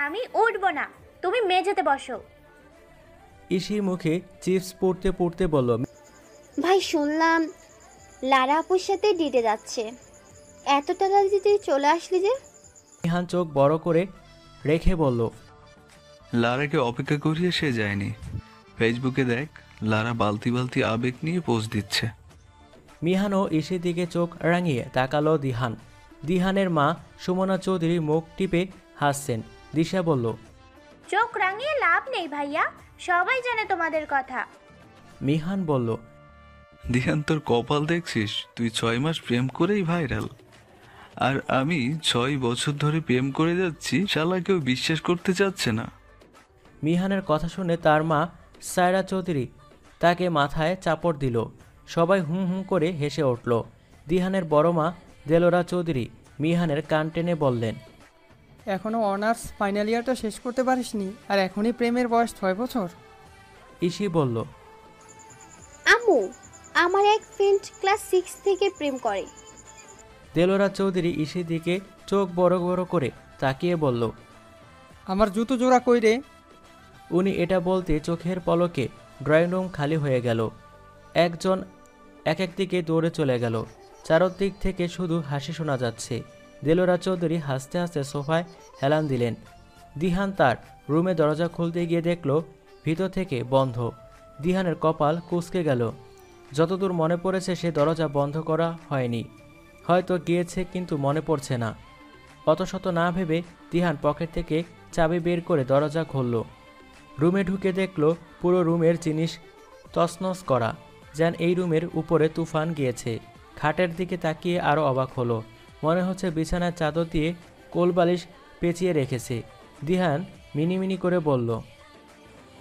আমি উঠবো না, তুমি মেঝেতে বসো। ইসির মুখে চিপস পুড়তে পুড়তে বলল, ভাই শুনলাম লারা আপুর সাথে দিতে যাচ্ছে, এত টাকা দিতে চলে আসলি যে? মিহান চোখ বড় করে রেখে বলল, লারাকে অপেক্ষা করিয়ে সে যায়নি। ফেসবুকে দেখ, লারা বালতি বালতি আবেগ নিয়ে পোস্ট দিচ্ছে। মিহানও ইসির দিকে চোখ রাঙিয়ে তাকালো দিহান। দিহানের মা সুমনা চৌধুরী মুখ টিপে হাসছেন। দিশা বলল, চোখ রাঙিয়ে লাভ নেই ভাইয়া, সবাই জানে তোমাদের কথা। মিহান বলল, দিহান তোর কপাল দেখছিস, তুই 6 মাস প্রেম করেই ভাইরাল, আর আমি 6 বছর ধরে প্রেম করে যাচ্ছি, শালা কেউ বিশ্বাস করতে চাচ্ছে না। মিহানের কথা শুনে তার মা সায়রা চৌধুরী তাকে মাথায় চাপড় দিল। সবাই হুম হুম করে হেসে উঠল। দিহানের বড় মা দেলোরা চৌধুরী মিহানের কান টেনে বললেন, এখনও অনার্স ফাইনাল ইয়ারটা শেষ করতে পারিসনি আর এখনই প্রেমের বয়স 6 বছর? ইসি বলল, আম্মু, আমার এক ফ্রেন্ড ক্লাস 6 থেকে প্রেম করে। দেলোরা চৌধুরী ইসির দিকে চোখ বড় বড় করে তাকিয়ে বলল। আমার জুতো জোড়া কই রে? উনি এটা বলতে চোখের পলকে ড্রয়িং রুম খালি হয়ে গেল। একজন এক দিকে দৌড়ে চলে গেল। চারদিক থেকে শুধু হাসি শোনা যাচ্ছে। দেলোরা চৌধুরী হাসতে হাসতে সোফায় হেলান দিলেন। দিহান তার রুমে দরজা খুলতে গিয়ে দেখল ভিতর থেকে বন্ধ। দিহানের কপাল কুঁচকে গেল। যতদূর মনে পড়েছে সে দরজা বন্ধ করা হয়নি, হয়তো গিয়েছে কিন্তু মনে পড়ছে না। অত শত না ভেবে দিহান পকেট থেকে চাবি বের করে দরজা খুলল। রুমে ঢুকে দেখল পুরো রুমের জিনিস তছনছ করা, যেন এই রুমের উপরে তুফান গিয়েছে। খাটের দিকে তাকিয়ে আরও অবাক হলো। মনে হচ্ছে বিছানার চাদর দিয়ে কোলবালিশ পেঁচিয়ে রেখেছে। দিহান মিনিমিনি করে বলল,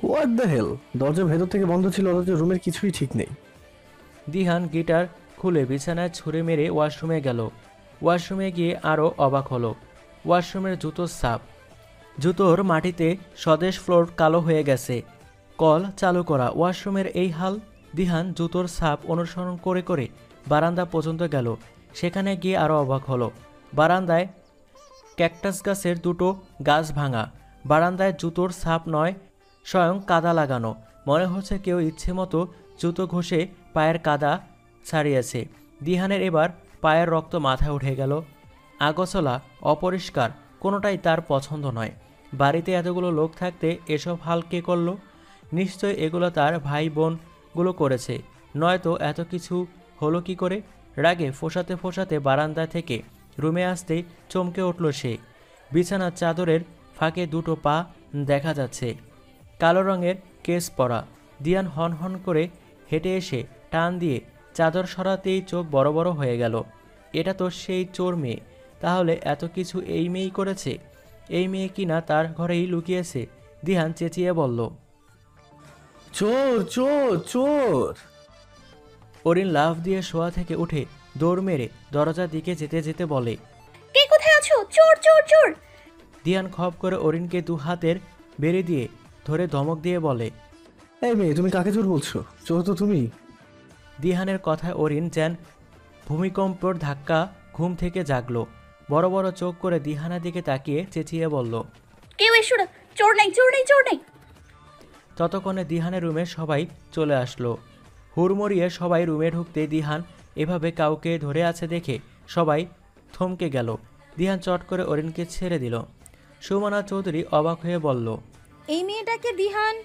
হোয়াট দ্য হেল, দরজা ভেতর থেকে বন্ধ ছিল অথচ রুমের কিছুই ঠিক নেই। দিহান গিটার খুলে বিছানায় ছুঁড়ে মেরে ওয়াশরুমে গেল। ওয়াশরুমে গিয়ে আরও অবাক হলো। ওয়াশরুমের জুতোর ছাপ, জুতোর মাটিতে স্বদেশ ফ্লোর কালো হয়ে গেছে। কল চালু করা, ওয়াশরুমের এই হাল। দিহান জুতোর ছাপ অনুসরণ করে করে বারান্দা পর্যন্ত গেল। সেখানে গিয়ে আরও অবাক হলো। বারান্দায় ক্যাকটাস গাছের দুটো গাছ ভাঙা। বারান্দায় জুতোর ছাপ নয়, স্বয়ং কাদা লাগানো। মনে হচ্ছে কেউ ইচ্ছে মতো জুতো ঘষে পায়ের কাদা ছাড়িয়েছে। দিহানের এবার পায়ের রক্ত মাথায় উঠে গেল। আগোছলা, অপরিষ্কার, কোনোটাই তার পছন্দ নয়। বাড়িতে এতগুলো লোক থাকতে এসব হাল কে করলো? নিশ্চয় এগুলো তার ভাই বোনগুলো করেছে, নয়তো এত কিছু হলো কি করে? রাগে ফোঁসাতে ফোঁসাতে বারান্দা থেকে রুমে আসতেই চমকে উঠল সে। বিছানার চাদরের ফাঁকে দুটো পা দেখা যাচ্ছে, কালো রঙের কেস পরা। দিয়ান হন হন করে হেঁটে এসে টান দিয়ে চাদর সরাতেই চোখ বড় বড় হয়ে গেল। এটা তো সেই চোর মেয়ে। তাহলে এত কিছু এই মেয়েই করেছে? এই মেয়ে কিনা তার ঘরেই লুকিয়েছে। দিহান চেঁচিয়ে বলল, চোর চোর চোর! অরিন লাফ দিয়ে শোয়া থেকে উঠে দৌড় মেরে দরজার দিকে যেতে যেতে বলে, কে কোথায় আছো? চোর চোর চোর! দিয়ান খপ করে অরিনকে দু হাতের বেড়ে দিয়ে ধরে ধমক দিয়ে বলে, এই মেয়ে, তুমি কাকে চোর বলছো? চোর তো তুমি। দিহানের কথায় অরিন যেন ভূমিকম্পর ধাক্কা ঘুম থেকে জাগলো। বড় বড় চোখ করে দিহানের দিকে তাকিয়ে চেঁচিয়ে বলল, কেউ এসো না, চোর নাই চোর নাই চোর নাই! ততক্ষণে দিহানের রুমে সবাই চলে আসলো। হুড়মুড়িয়ে সবাই রুমে ঢুকতে দিহান এভাবে কাউকে ধরে আছে দেখে সবাই থমকে গেল। দিহান চট করে অরিনকে ছেড়ে দিল। সুমনা চৌধুরী অবাক হয়ে বলল, এই মেয়েটাকে দিহান?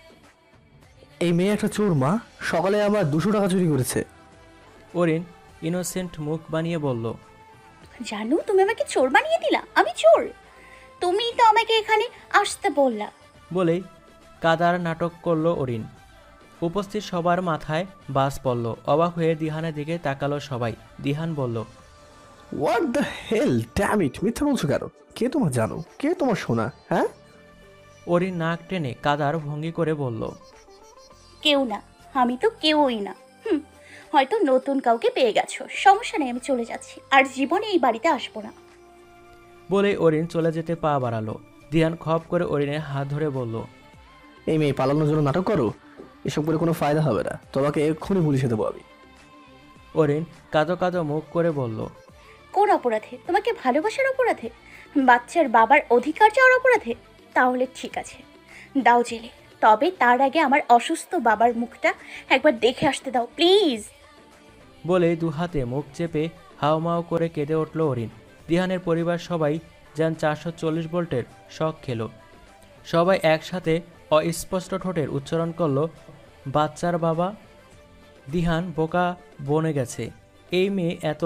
এই মেয়ে একটা চোর মা, সকালে আমার 200 টাকা চুরি করেছে। অরিন ইনোসেন্ট মুখ বানিয়ে বলল, জানো, তুমি আমাকে চোর বানিয়ে দিলা। আমি চোর? তুমি তো আমাকে এখানে আসতে বললা। বলেই কাদার নাটক করল অরিন। উপস্থিত সবার মাথায় বাস পড়ল। অবাক হয়ে দিহানের দিকে তাকালো সবাই। দিহান বলল, what the hell, damn it, মিথ্যা বলছো কেন? কে তোমার জানো, কে তোমার শোনা? হ্যাঁ? অরিন নাক টেনে কাদার ভঙ্গি করে বলল, কেউ না, আমি তো কেউই না। হয়তো নতুন কাউকে পেয়ে গেছো। সমস্যা নেই, আমি চলে যাচ্ছি, আর জীবনে এই বাড়িতে আসবো না। বলেই অরিন চলে যেতে পা বাড়ালো। দিহান খপ করে অরিনের হাত ধরে বলল, এই মেয়ে, পালানোর জন্য নাটক করো? এসব করে কোনো ফায়দা হবে না, তোমাকে এক্ষুনি পুলিশে দেবো আমি। অরিন কাঁদো কাঁদো মুখ করে বলল, কোন অপরাধে? তোমাকে ভালোবাসার অপরাধে? বাচ্চার বাবার অধিকার চাওয়ার অপরাধে? তাহলে ঠিক আছে, দাও জেলে। তবে তার আগে আমার অসুস্থ বাবার মুখটা একবার দেখে আসতে দাও প্লিজ। বলে দু হাতে মুখ চেপে হাওমাও করে কেঁদে উঠল অরিন। দিহানের পরিবার সবাই যেন 440 ভোল্টের শক খেল। সবাই একসাথে অস্পষ্ট ঠোঁটের উচ্চারণ করল, বাচ্চার বাবা। দিহান বোকা বনে গেছে। এই মেয়ে এত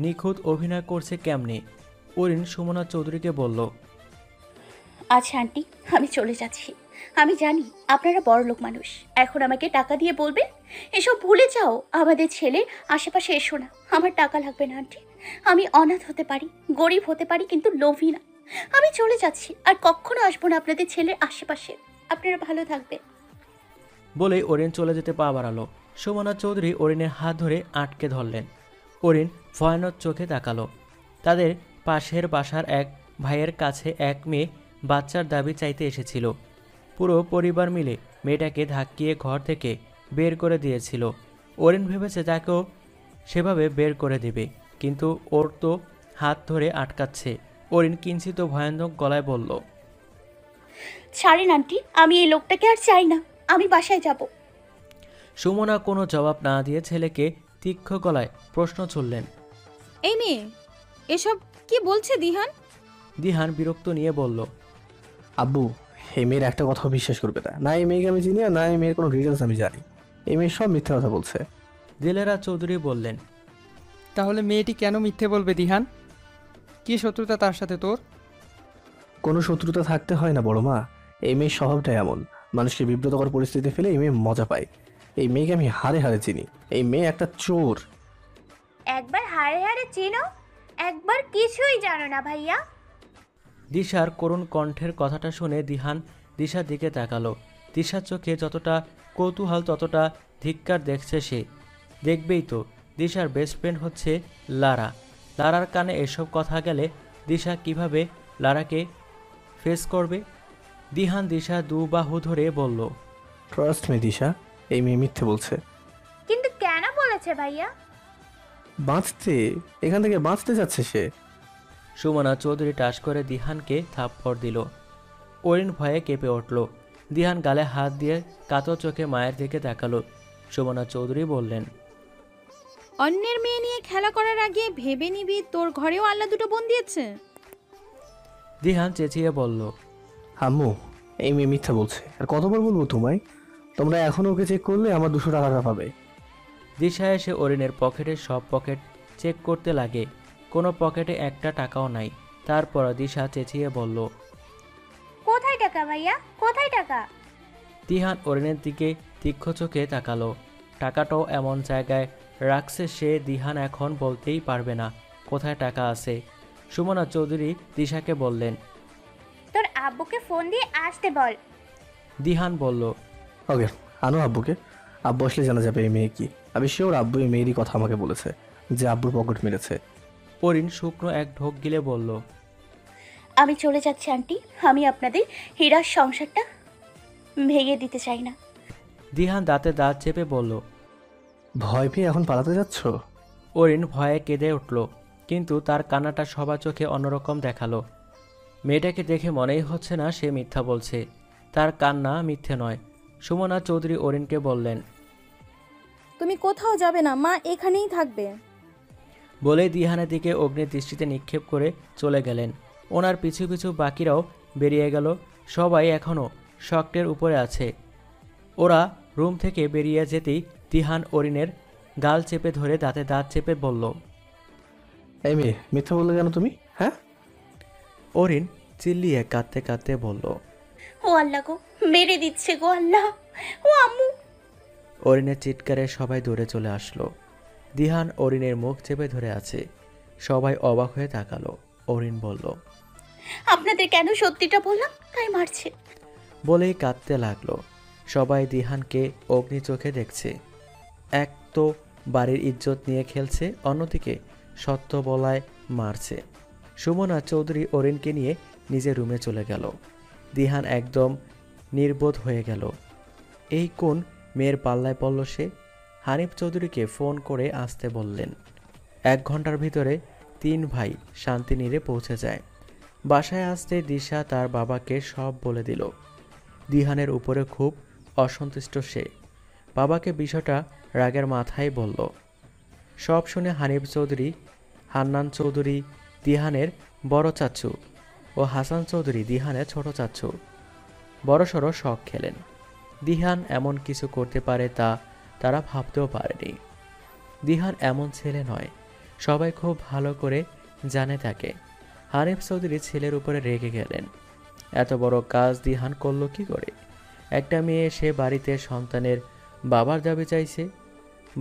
নিখুঁত অভিনয় করছে কেমনে? অরিন সুমনা চৌধুরীকে বলল, আচ্ছা আন্টি, আমি চলে যাচ্ছি। আমি জানি আপনারা বড়লোক মানুষ। এখন আমাকে টাকা দিয়ে বলবেন এসব ভুলে যাও, আমাদের ছেলে আশেপাশে এসো না। আমার টাকা লাগবে না আন্টি। আমি অনাথ হতে পারি, গরিব হতে পারি, কিন্তু লোভী না। আমি চলে যাচ্ছি, আর কখনো আসবো না আপনাদের ছেলের আশেপাশে। আপনারা ভালো থাকবেন। বলেই অরিন চলে যেতে পা বাড়ালো। সুমনা চৌধুরী অরিনের হাত ধরে আটকে ধরলেন। অরিন ভয়ানক চোখে তাকালো। তাদের পাশের বাসার এক ভাইয়ের কাছে এক মেয়ে বাচ্চার দাবি চাইতে এসেছিল। পুরো পরিবার মিলে মেয়েটাকে ধাক্কিয়ে ঘর থেকে বের করে দিয়েছিল। অরিন ভেবেছে তাকেও সেভাবে বের করে দেবে, কিন্তু ওর তো হাত ধরে আটকাচ্ছে। অরিন কিঞ্চিত ভয়ানক গলায় বলল, ছাড়েন আন্টি, আমি এই লোকটাকে আর চাই না। আমি বাসায় যাব। সুমনা কোনো জবাব না দিয়ে ছেলেকে তীক্ষ্ণ গলায় প্রশ্ন ছুড়লেন। এই মেয়ে এসব কি বলছে দিহান? দিহান বিরক্ত নিয়ে বলল, আব্বু, এই মেয়ের একটা কথাও বিশ্বাস করবে না। না এই মেয়েকে আমি চিনি, আর না এই মেয়ের কোনো ডিটেলস আমি জানি। এই মেয়ে সব মিথ্যা কথা বলছে। দিলেরা চৌধুরী বললেন, তাহলে মেয়েটি কেন মিথ্যে বলবে দিহান? কি শত্রুতা তার সাথে তোর? কোনো শত্রুতা থাকতে হয় না বড় মা। এই মেয়ের স্বভাবটাই এমন, মানুষকে বিব্রতকর পরিস্থিতি ফেলে এই মেয়ে মজা পায়। এই মেয়েকে আমি হারে হারে চিনি। এই মেয়ে একটা চোর। একবার হাড়ে হাড়ে চিনো, একবার কিছুই জানো না ভাইয়া। দিশার করুণ কণ্ঠের কথাটা শুনে দিহান দিশার দিকে তাকালো। দিশার চোখে যতটা কৌতূহল ততটা ধিক্কার দেখছে সে। দেখবেই তো, দিশার বেস্ট ফ্রেন্ড হচ্ছে লারা। লারার কানে এসব কথা গেলে দিশা কিভাবে লারাকে ফেস করবে? দিহান দিশা দু বাহু ধরে বলল, ট্রাস্ট মি দিশা, এই মেয়ে মিথ্যে বলছে। কিন্তু কেন বলেছে ভাইয়া? বাঁচতে, এখান থেকে বাঁচতে যাচ্ছে সে। সুমনা চৌধুরী টাস করে দিহানকে থাপ্পড় দিল। অরিন ভয়ে কেঁপে উঠল। দিহান গালে হাত দিয়ে কাতর চোখে মায়ের দিকে তাকালো। সুমনা চৌধুরী বললেন, অন্যের মেয়ে নিয়ে খেলা করার আগে ভেবে নিবি তোর ঘরেও আল্লাহ দুটো বোন দিয়েছে। দিহান চেঁচিয়ে বলল, আম্মু, এই মেয়ে মিথ্যা বলছে। আর কতবার বলবো তোমায়? তোমরা এখনো ওকে চেক করলে আমার 200 টাকাটা পাবে। দিশা এসে অরিনের পকেটের সব পকেট চেক করতে লাগে। কোনো পকেটে একটা টাকাও নাই। তারপর দিশা চেঁচিয়ে বলল, কোথায় টাকা ভাইয়া, কোথায় টাকা? দিহান অরিনের দিকে তীক্ষ্ণ চোখে তাকালো। টাকাটাও এমন জায়গায় রাখছে সে দিহান এখন বলতেই পারবে না কোথায় টাকা আছে। সুমনা চৌধুরী দিশাকে বললেন, তোর আব্বুকে ফোন দিয়ে আসতে বল। দিহান বলল, ওকে, আনো আব্বুকে। আব্বু আসলে জানা যাবে এই মেয়ে কি। আমি শিওর আব্বু এই মেয়েরই কথা আমাকে বলেছে, যে আব্বুর পকেট মেরেছে। অরিন শুকনো এক ঢোক গিলে বলল, আমি চলে যাচ্ছি আন্টি। আমি আপনাদের হীরার সংসারটা ভেঙে দিতে চাই না। দিহান দাঁতে দাঁত চেপে বলল। ভয় পেয়ে এখন পালাতে যাচ্ছ? অরিন ভয়ে কেঁদে উঠল, কিন্তু তার কান্নাটা সবার চোখে অন্যরকম দেখালো। মেয়েটাকে দেখে মনেই হচ্ছে না সে মিথ্যা বলছে। তার কান্না মিথ্যে নয়। সুমনা চৌধুরী অরিনকে বললেন, তুমি কোথাও যাবে না, মা এখানেই থাকবে। বলেই দিহানের দিকে অগ্নির দৃষ্টিতে নিক্ষেপ করে চলে গেলেন। ওনার পিছু পিছু বাকিরাও বেরিয়ে গেল। সবাই এখনও শক্টের উপরে আছে। ওরা রুম থেকে বেরিয়ে যেতেই দিহান অরিনের গাল চেপে ধরে দাঁতে দাঁত চেপে বলল, এই মেয়ে মিথ্যা বললে কেন তুমি? হ্যাঁ? অরিন চিল্লিয়ে কাঁদতে কাঁদতে বলল, ও আল্লাহ গো, মেরে দিচ্ছে গো আল্লাহ। ও আম্মু। অরিনের চিৎকারে সবাই দৌড়ে চলে আসলো। দিহান অরিনের মুখ চেপে ধরে আছে। সবাই অবাক হয়ে তাকালো। অরিন বলল, আপনাদের কেন সত্যিটা বললাম তাই মারছে। বলেই কাঁদতে লাগলো। সবাই দিহানকে অগ্নি চোখে দেখছে। এক তো বাড়ির ইজ্জত নিয়ে খেলছে, অন্যদিকে সত্য বলায় মারছে। সুমনা চৌধুরী অরিনকে নিয়ে নিজের রুমে চলে গেল। দিহান একদম নির্বোধ হয়ে গেল। এই কোন মেয়ের পাল্লায় পড়ল সে? হানিফ চৌধুরীকে ফোন করে আসতে বললেন। 1 ঘন্টার ভিতরে 3 ভাই শান্তিনীরে পৌঁছে যায়। বাসায় আসতে দিশা তার বাবাকে সব বলে দিল। দিহানের উপরে খুব অসন্তুষ্ট সে। বাবাকে বিষয়টা রাগের মাথায় বলল। সব শুনে হানিফ চৌধুরী, হান্নান চৌধুরী দিহানের বড় চাচু ও হাসান চৌধুরী দিহানের ছোট চাচু বড়সড় শখ খেলেন। দিহান এমন কিছু করতে পারে তা তারা ভাবতেও পারেনি। দিহান এমন ছেলে নয়, সবাই খুব ভালো করে জানে তাকে। হানিফ চৌধুরী ছেলের উপরে রেগে গেলেন। এত বড় কাজ দিহান করল কি করে? একটা মেয়ে সে বাড়িতে সন্তানের বাবার দাবি চাইছে।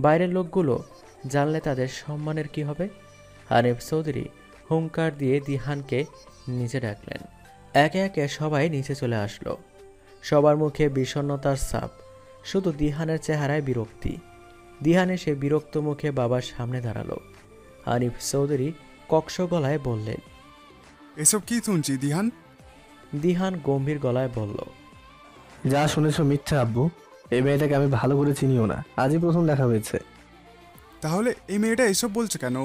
বাইরের লোকগুলো জানলে তাদের সম্মানের কি হবে? হানিফ চৌধুরী হুঙ্কার দিয়ে দিহানকে নিচে ডাকলেন। একে একে সবাই নিচে চলে আসলো। সবার মুখে বিষণ্ণতার ছাপ, শুধু দিহানের চেহারায় বিরক্তি। দিহান এসে বিরক্ত মুখে বাবার সামনে দাঁড়ালো। হানিফ চৌধুরী কক্ষ গলায় বললেন, এসব কি শুনছি দিহান? দিহান গম্ভীর গলায় বলল, যা শুনেছ মিথ্যা আব্বু। এই মেয়েটাকে আমি ভালো করে চিনিও না, আজই প্রথম দেখা হয়েছে। তাহলে এই মেয়েটা এসব বলছে কেন?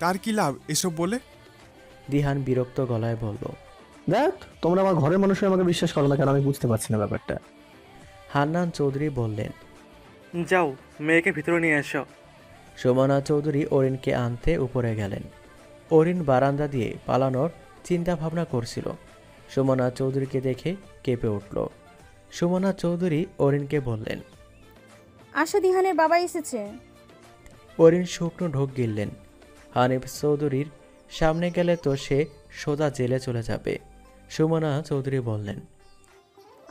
তার কি লাভ এসব বলে? দিহান বিরক্ত গলায় বলল, দেখ, তোমরা আমার ঘরের মানুষই আমাকে বিশ্বাস করো না কেন আমি বুঝতে পারছি না ব্যাপারটা। হান্নান চৌধুরী বললেন, যাও মেয়েকে ভিতরে নিয়ে এসো। সুমনা চৌধুরী অরিনকে আনতে উপরে গেলেন। অরিন বারান্দা দিয়ে পালানোর চিন্তা ভাবনা করছিল। সুমনা চৌধুরীকে দেখে কেঁপে উঠল। সুমনা চৌধুরী অরিনকে বললেন, আসো, দিহানের বাবা এসেছে। অরিন শুকনো ঢোক গিললেন। হানিফ চৌধুরীর সামনে গেলে তো সে সোজা জেলে চলে যাবে। সুমনা চৌধুরী বললেন,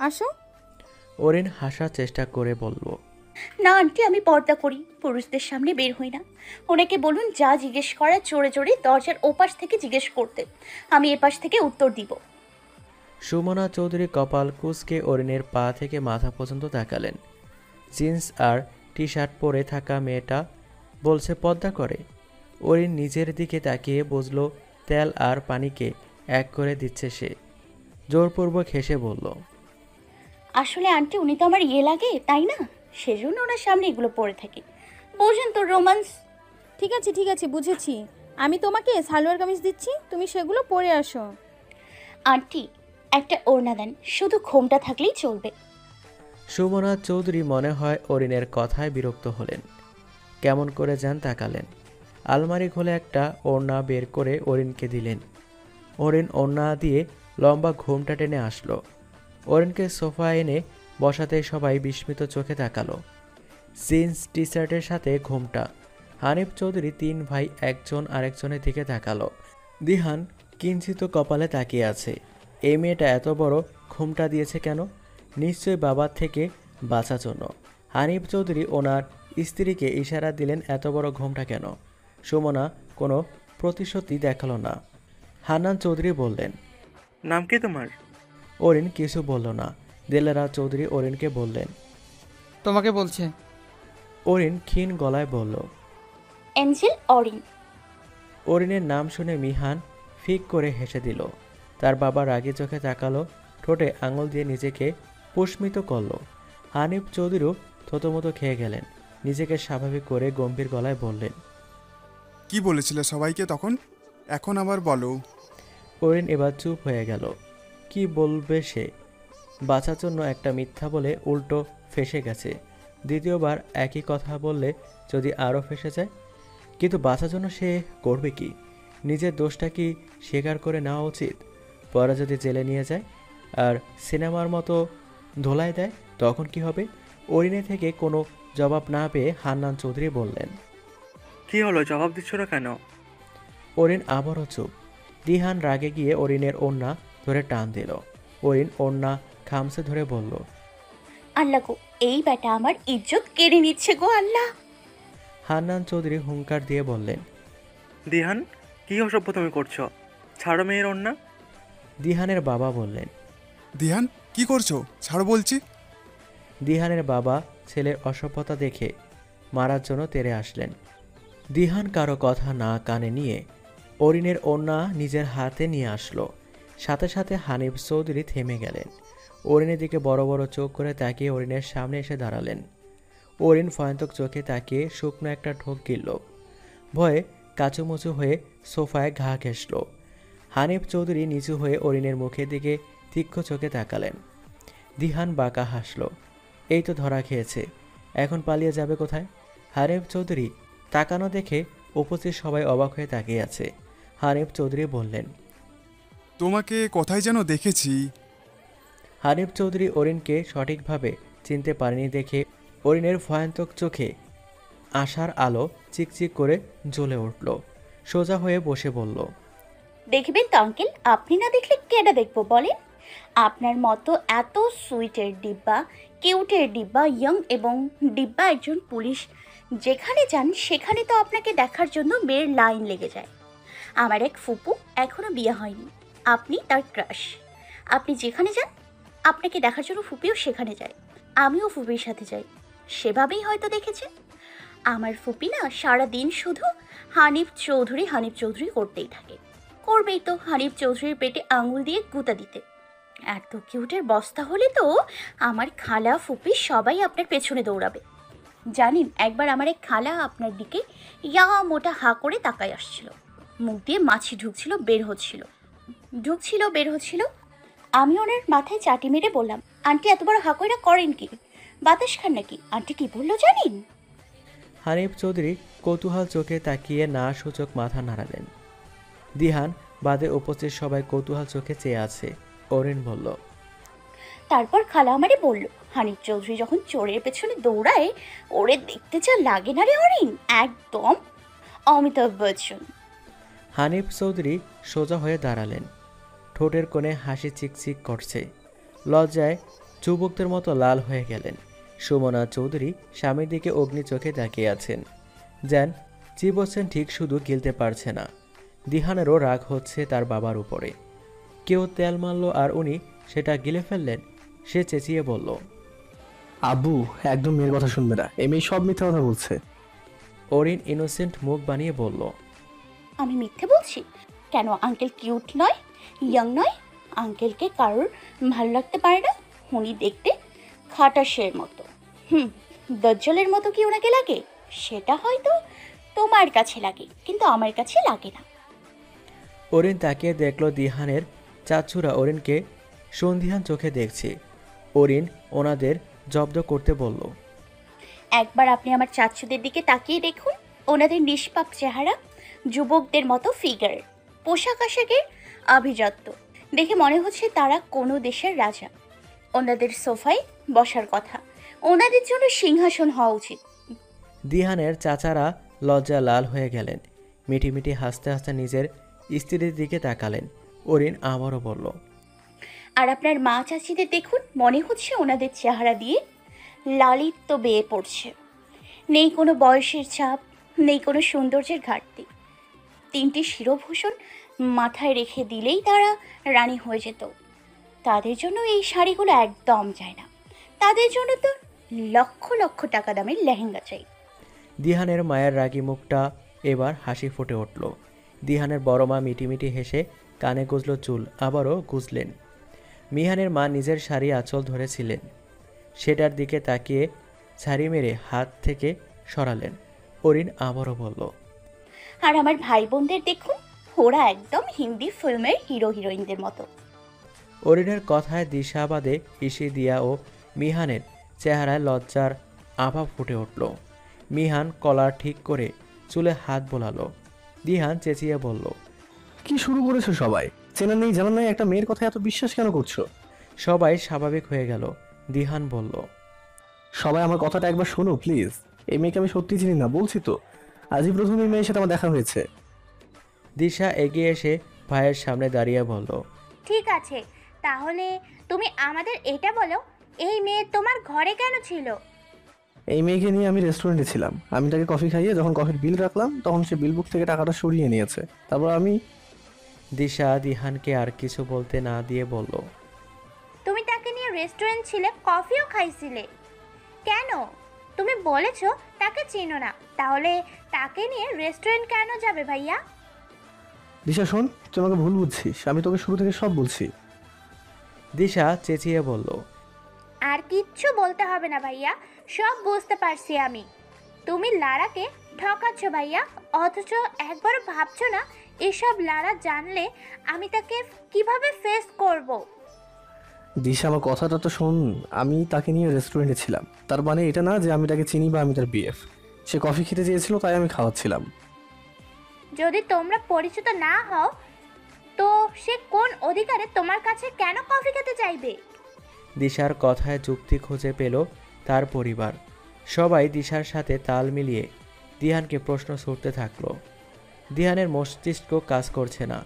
আসো। অরিন হাসার চেষ্টা করে বলল, না আন্টি, আমি পর্দা করি, পুরুষদের সামনে বের হই না। ওনাকে বলুন যা জিজ্ঞেস করা জোরে জোরে দরজার ওপাশ থেকে জিজ্ঞেস করতে, আমি এপাশ থেকে উত্তর দিব। সুমনা চৌধুরী কপাল কুঁচকে অরিনের পা থেকে মাথা পর্যন্ত তাকালেন। জিন্স আর টি শার্ট পরে থাকা মেয়েটা বলছে পর্দা করে। অরিন নিজের দিকে তাকিয়ে বুঝল তেল আর পানিকে এক করে দিচ্ছে সে। জোরপূর্বক হেসে বলল, আসলে আন্টি উনি তো আমার লাগে, তাই না? সেজন্য ওনার সামনে এগুলো পরে থাকি। বোঝেন তো রোমান্স। ঠিক আছে বুঝেছি। আমি তোমাকে সালোয়ার কামিজ দিচ্ছি, তুমি সেগুলো পরে আসো। আন্টি একটা ওড়না দেন, শুধু ঘোমটা থাকলেই চলবে। সুমনা চৌধুরী মনে হয় অরিনের কথায় বিরক্ত হলেন। কেমন করে যান তাকালেন। আলমারি খুলে একটা ওড়না বের করে অরিনকে দিলেন। অরিন ওড়না দিয়ে লম্বা ঘোমটা টেনে আসলো। অরিনকে সোফা এনে বসাতে সবাই বিস্মিত চোখে তাকালো। জিন্স টি শার্টের সাথে ঘোমটা। হানিফ চৌধুরী 3 ভাই একজন আরেকজনের দিকে তাকালো। দিহান কিঞ্চিত কপালে তাকিয়ে আছে। এই মেয়েটা এত বড় ঘোমটা দিয়েছে কেন? নিশ্চয়ই বাবার থেকে বাঁচার জন্য। হানিফ চৌধুরী ওনার স্ত্রীকে ইশারা দিলেন এত বড় ঘোমটা কেন? সুমনা কোনো প্রতিশ্রুতি দেখালো না। হান্নান চৌধুরী বললেন, নাম কি তোমার? অরিন কিছু বলল না। দেলারা চৌধুরী অরিনকে বললেন, তোমাকে বলছে। অরিন ক্ষীণ গলায় বলল, অ্যাঞ্জেল অরিন। অরিনের নাম শুনে মিহান ফিক করে হেসে দিল। তার বাবা রাগী চোখে তাকালো, ঠোঁটে আঙুল দিয়ে নিজেকে পুষ্মিত করল। হানিফ চৌধুরীও থতমতো খেয়ে গেলেন। নিজেকে স্বাভাবিক করে গম্ভীর গলায় বললেন, কি বলেছিলে সবাইকে তখন? এখন আবার বলো। অরিন এবার চুপ হয়ে গেল। কি বলবে সে? বাঁচার জন্য একটা মিথ্যা বলে উল্টো ফেঁসে গেছে। দ্বিতীয়বার একই কথা বললে যদি আরও ফেঁসে যায়। কিন্তু বাঁচার জন্য সে করবে কি? নিজের দোষটা কি স্বীকার করে নেওয়া উচিত? পরে যদি জেলে নিয়ে যায় আর সিনেমার মতো ধোলাই দেয় তখন কি হবে? অরিনে থেকে কোনো জবাব না পেয়ে হান্নান চৌধুরী বললেন, কি হলো, জবাব দিচ্ছ না কেন? অরিন আবারও চুপ। দিহান রাগে গিয়ে অরিনের ওড়না ধরে টান দিল। অরিন ওড়না খামসে ধরে বলল, আল্লাহ গো, এই বেটা আমার ইজ্জত কেড়ে নিচ্ছে গো আল্লাহ। হান্নান চৌধুরী হুঙ্কার দিয়ে বললেন, দিহান কি অসভ্য তুমি করছো? ছাড়ো মেয়ের ওড়না। দিহানের বাবা বললেন, দিহান কি করছো? ছাড়ো বলছি। দিহানের বাবা ছেলের অসভ্যতা দেখে মারার জন্য তেড়ে আসলেন। দিহান কারো কথা না কানে নিয়ে অরিনের ওড়না নিজের হাতে নিয়ে আসলো। সাথে সাথে হানিফ চৌধুরী থেমে গেলেন। অরিনের দিকে বড় বড় চোখ করে তাকিয়ে অরিনের সামনে এসে দাঁড়ালেন। অরিন ভয়ান্তক চোখে তাকিয়ে শুকনো একটা ঢোক গিলল। ভয়ে কাচুমুচু হয়ে সোফায় ঘা ঘেঁষল। হানিফ চৌধুরী নিচু হয়ে অরিনের মুখের দিকে তীক্ষ্ণ চোখে তাকালেন। দিহান বাঁকা হাসল। এই তো ধরা খেয়েছে, এখন পালিয়ে যাবে কোথায়? হানিফ চৌধুরী তাকানো দেখে উপস্থিত সবাই অবাক হয়ে তাকিয়ে আছে। হানিফ চৌধুরী বললেন, তোমাকে কোথায় যেন দেখেছি। হানিফ চৌধুরী অরিনকে সঠিকভাবে চিনতে পারেনি দেখে অরিনের ভয়ান্তক চোখে আশার আলো চিকচিক করে জ্বলে উঠল। সোজা হয়ে বসে বলল, দেখবেন তো আঙ্কেল, আপনি না দেখলে কেডা দেখবো বলেন? আপনার মতো এত সুইটের ডিব্বা, কিউটের ডিব্বা, ইয়ং এবং ডিব্বা একজন পুলিশ যেখানে যান সেখানে তো আপনাকে দেখার জন্য মেয়ের লাইন লেগে যায়। আমার এক ফুপু এখনও বিয়ে হয়নি, আপনি তার ক্রাশ। আপনি যেখানে যান আপনাকে দেখার জন্য ফুপিও সেখানে যায়, আমিও ফুপির সাথে যাই, সেভাবেই হয়তো দেখেছে। আমার ফুপি না সারাদিন শুধু হানিফ চৌধুরী করতেই থাকে। করবেই তো, হানিফ চৌধুরীর পেটে আঙুল দিয়ে গুঁতা দিতে। এত কিউটের বস্তা হলে তো আমার খালা ফুপি সবাই আপনার পেছনে দৌড়াবে। জানেন, একবার আমার এক খালা আপনার দিকে ইয়া মোটা হা করে তাকায় আসছিল, মুখ দিয়ে মাছি ঢুকছিল বের হচ্ছিল। আমি ওনার মাথায় চাটি মেরে বললাম, আন্টি এত বড় হা কইরা করেন কি? বাতাস খান নাকি? আন্টি কি বললো জানেন? হানিফ চৌধুরী কৌতূহল চোখে তাকিয়ে না সূচক মাথা নাড়ালেন। দিহান বাদে উপস্থিত সবাই কৌতূহল চোখে চেয়ে আছে। অরিন বলল, তারপর খালা আমারে বলল, হানিফ চৌধুরী যখন চোরের পেছনে দৌড়ায় ওরে দেখতে যা লাগে না রে অরিন, একদম অমিতাভ বচ্চন। হানিফ চৌধুরী সোজা হয়ে দাঁড়ালেন, ঠোঁটের কোণে হাসি চিকচিক করছে। লজ্জায় যুবকদের মতো লাল হয়ে গেলেন। সুমনা চৌধুরী স্বামীর দিকে অগ্নি চোখে তাকিয়ে আছেন, যেন চিবচ্ছেন ঠিক শুধু গিলতে পারছে না। দিহানেরও রাগ হচ্ছে তার বাবার উপরে। কেউ তেল মারল আর উনি সেটা গিলে ফেললেন। সে চেঁচিয়ে বলল, আব্বু একদম মেয়ের কথা শুনবে না, এই মেয়ে সব মিথ্যা কথা বলছে। অরিন ইনোসেন্ট মুখ বানিয়ে বলল, আমি মিথ্যে বলছি কেন? আঙ্কেল কিউট নয়, ইয়ং নয়? আঙ্কেলকে কারোর ভালো লাগতে পারে না? উনি দেখতে খাটাসের মতো। দজ্জলের মতো কি ওনাকে লাগে? সেটা হয়তো তোমার কাছে লাগে, কিন্তু আমার কাছে লাগে না। অরিন তাকিয়ে দেখল দিহানের চাচুরা অরিনকে সন্ধিহান চোখে দেখছে। অরিন ওনাদের জব্দ করতে বলল, একবার আপনি আমার চাচুদের দিকে তাকিয়ে দেখুন, ওনাদের নিষ্পাপ চেহারা, যুবকদের মতো ফিগার, পোশাক আশাকের আভিজাত্য দেখে মনে হচ্ছে তারা কোনো দেশের রাজা। ওনাদের সোফায় বসার কথা, ওনাদের জন্য সিংহাসন হওয়া উচিত। দিহানের চাচারা লজ্জা লাল হয়ে গেলেন। মিটিমিটি হাসতে হাসতে নিজের স্ত্রীর দিকে তাকালেন। অরিন আবারও বলল, আর আপনার মা চাচিদের দেখুন, মনে হচ্ছে ওনাদের চেহারা দিয়ে লালিত্য বেয়ে পড়ছে। নেই কোনো বয়সের চাপ, নেই কোনো সৌন্দর্যের ঘাটতি। 3টি শিরোভূষণ মাথায় রেখে দিলেই তারা রানী হয়ে যেত। তাদের জন্য এই শাড়িগুলো একদম যায় না, তাদের জন্য তো লক্ষ লক্ষ টাকা দামের লেহেঙ্গা চাই। দিহানের মায়ের রাগী মুখটা এবার হাসি ফুটে উঠল। দিহানের বড় মা মিটিমিটি হেসে কানে গুজল চুল, আবারও গুজলেন। মিহানের মা নিজের শাড়ি আঁচল ধরেছিলেন, সেটার দিকে তাকিয়ে ছাড়ি মেরে হাত থেকে সরালেন। অরিন আবারও বলল, আর আমার ভাই বোনদের দেখুন, ওরা একদম হিন্দি ফিল্মের হিরো হিরোইনদের মতো। অরিনের কথায় দিশা বাদে ইসি দিয়া ও মিহানের চেহারায় লজ্জার আভা ফুটে উঠল। মিহান কলার ঠিক করে চুলে হাত বোলালো। দিহান চেঁচিয়ে বলল, কি শুরু করেছো সবাই? চেনা নেই জানা নেই একটা মেয়ের কথা এত বিশ্বাস কেন করছো? সবাই স্বাভাবিক হয়ে গেল। দিহান বলল, সবাই আমার কথাটা একবার শোনো প্লিজ। এই মেয়েকে আমি সত্যি চিনি না, বলছি তো, আজই প্রথম এই মেয়ের সাথে আমার দেখা হয়েছে। দিশা এগিয়ে এসে ভাইয়ের সামনে দাঁড়িয়ে বলল, ঠিক আছে, তাহলে তুমি আমাদের এটা বলো, এই মেয়ে তোমার ঘরে কেন ছিল? এই মেয়েকে নিয়ে আমি রেস্টুরেন্টে ছিলাম। আমি তাকে কফি খাইয়ে যখন কফির বিল রাখলাম তখন সে বিল বুক থেকে টাকাটা সরিয়ে নিয়েছে। তারপর আমি। দিশা দিহানকে আর কিছু বলতে না দিয়ে বলল, তুমি তাকে নিয়ে রেস্টুরেন্ট ছিলে, কফিও খাইছিলে কেন? তুমি বলেছো তাকে চেনো না, তাহলে তাকে নিয়ে রেস্টুরেন্ট কেন যাবে ভাইয়া? দিশা শোন, তুই আমাকে ভুল বুঝছিস, আমি তোকে শুরু থেকে সব বলছি। দিশা চেঁচিয়ে বলল, আর কিচ্ছু বলতে হবে না ভাইয়া, সব বুঝতে পারছি আমি। তুমি লারাকে ঠকাচ্ছ ভাইয়া, অথচ একবারও ভাবছো না এসব লারা জানলে আমি তাকে কিভাবে ফেস করব। দিশা আমার কথাটা তো শোন, আমি তাকে নিয়ে রেস্টুরেন্টে ছিলাম, তার মানে এটা না যে আমি তাকে চিনি বা আমি তার বিএফ। সে কফি খেতে চেয়েছিল তাই আমি খাওয়াচ্ছিলাম। যদি তোমরা পরিচিত না হও তো সে কোন অধিকারে তোমার কাছে কেন কফি খেতে চাইবে? দিশার কথায় যুক্তি খুঁজে পেল তার পরিবার। সবাই দিশার সাথে তাল মিলিয়ে দিহানকে প্রশ্ন ছুড়তে থাকলো। দিহানের মস্তিষ্ক কাজ করছে না।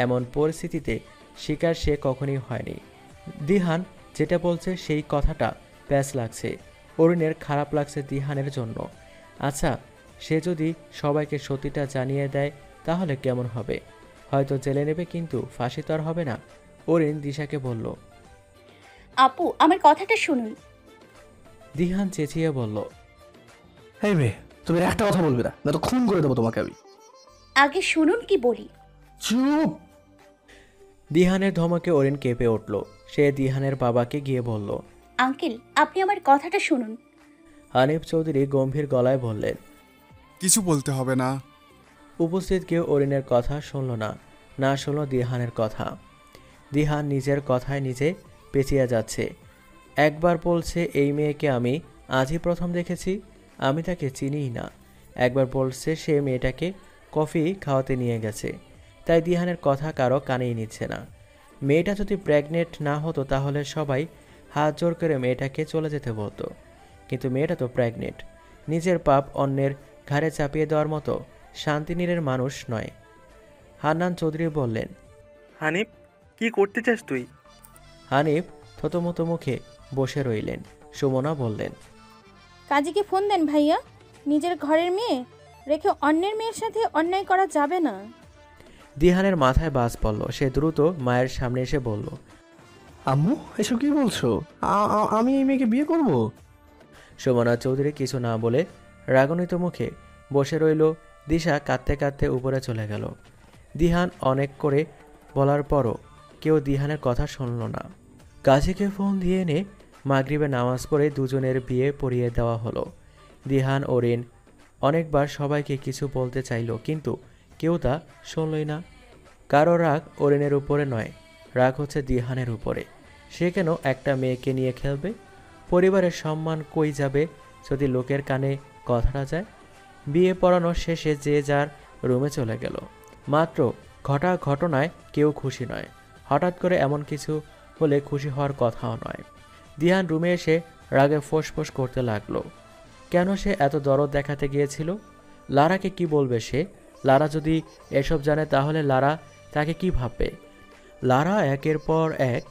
এমন পরিস্থিতিতে শিকার সে কখনই হয়নি। দিহান যেটা বলছে সেই কথাটা প্যাচ লাগছে। অরিনের খারাপ লাগছে দিহানের জন্য। আচ্ছা, সে যদি সবাইকে সত্যিটা জানিয়ে দেয় তাহলে কেমন হবে? হয়তো জেলে নেবে, কিন্তু ফাঁসি তো আর হবে না। অরিন দিশাকে বলল। আপু, আমার কথাটা শুনুন। দিহান চেঁচিয়ে বলল, এই মেয়ে, তুমি একটা কথা বলবে না, না তো খুন করে দেবো তোমাকে আমি। আগে শুনুন কি বলি। চুপ! দিহানের ধমকে অরিন কেঁপে উঠল। সে দিহানের বাবাকে গিয়ে বলল। আঙ্কেল, আপনি আমার কথাটা শুনুন। হানিফ চৌধুরী গম্ভীর গলায় বললেন, কিছু বলতে হবে না। উপস্থিত কেউ অরিনের কথা শুনল না, না শুনল দিহানের কথা। দিহান নিজের কথায় নিজে পেঁচিয়ে যাচ্ছে। একবার বলছে এই মেয়েকে আমি আজই প্রথম দেখেছি, আমি তাকে চিনিই না। একবার বলছে সে মেয়েটাকে কফি খাওয়াতে নিয়ে গেছে, তাই দিহানের কথা কারো কানেই নিচ্ছে না। মেয়েটা যদি প্রেগনেন্ট না হতো তাহলে সবাই হাত জোর করে মেয়েটাকে চলে যেতে বলতো, কিন্তু মেয়েটা তো প্রেগনেন্ট। নিজের পাপ অন্যের ঘাড়ে চাপিয়ে দেওয়ার মতো শান্তিনীরের মানুষ নয়। হান্নান চৌধুরী বললেন। হানিফ, কি করতে চাস তুই? হানিফ থতমত মুখে বসে রইলেন। সুমনা বললেন, কাজীকে ফোন দেন ভাইয়া। নিজের ঘরের মেয়ে রেখে অন্যের মেয়ের সাথে অন্যায় করা যাবে না। দিহানের মাথায় বাজ পড়ল। সে দ্রুত মায়ের সামনে এসে বলল, আম্মু, এসব কি বলছো? আমি এই মেয়েকে বিয়ে করব? সুমনা চৌধুরী কিছু না বলে রাগান্বিত মুখে বসে রইল। দিশা কাঁদতে কাঁদতে উপরে চলে গেল। দিহান অনেক করে বলার পরও কেউ দিহানের কথা শুনল না। কাজীকে ফোন দিয়ে এনে মাগরিবে নামাজ পড়ে দুজনের বিয়ে পড়িয়ে দেওয়া হলো। দিহান অরিন অনেকবার সবাইকে কিছু বলতে চাইল, কিন্তু কেউ তা শুনলই না। কারো রাগ অরিনের উপরে নয়, রাগ হচ্ছে দিহানের উপরে। সে কেন একটা মেয়েকে নিয়ে খেলবে? পরিবারের সম্মান কই যাবে যদি লোকের কানে কথাটা যায়? বিয়ে পড়ানো শেষে যে যার রুমে চলে গেল। মাত্র ঘটা ঘটনায় কেউ খুশি নয়। হঠাৎ করে এমন কিছু হলে খুশি হওয়ার কথাও নয়। দিহান রুমে এসে রাগে ফোঁস করতে লাগলো। কেন সে এত দরদ দেখাতে গিয়েছিল? লারাকে কি বলবে সে? লারা যদি এসব জানে তাহলে লারা তাকে কি ভাববে? লারা একের পর এক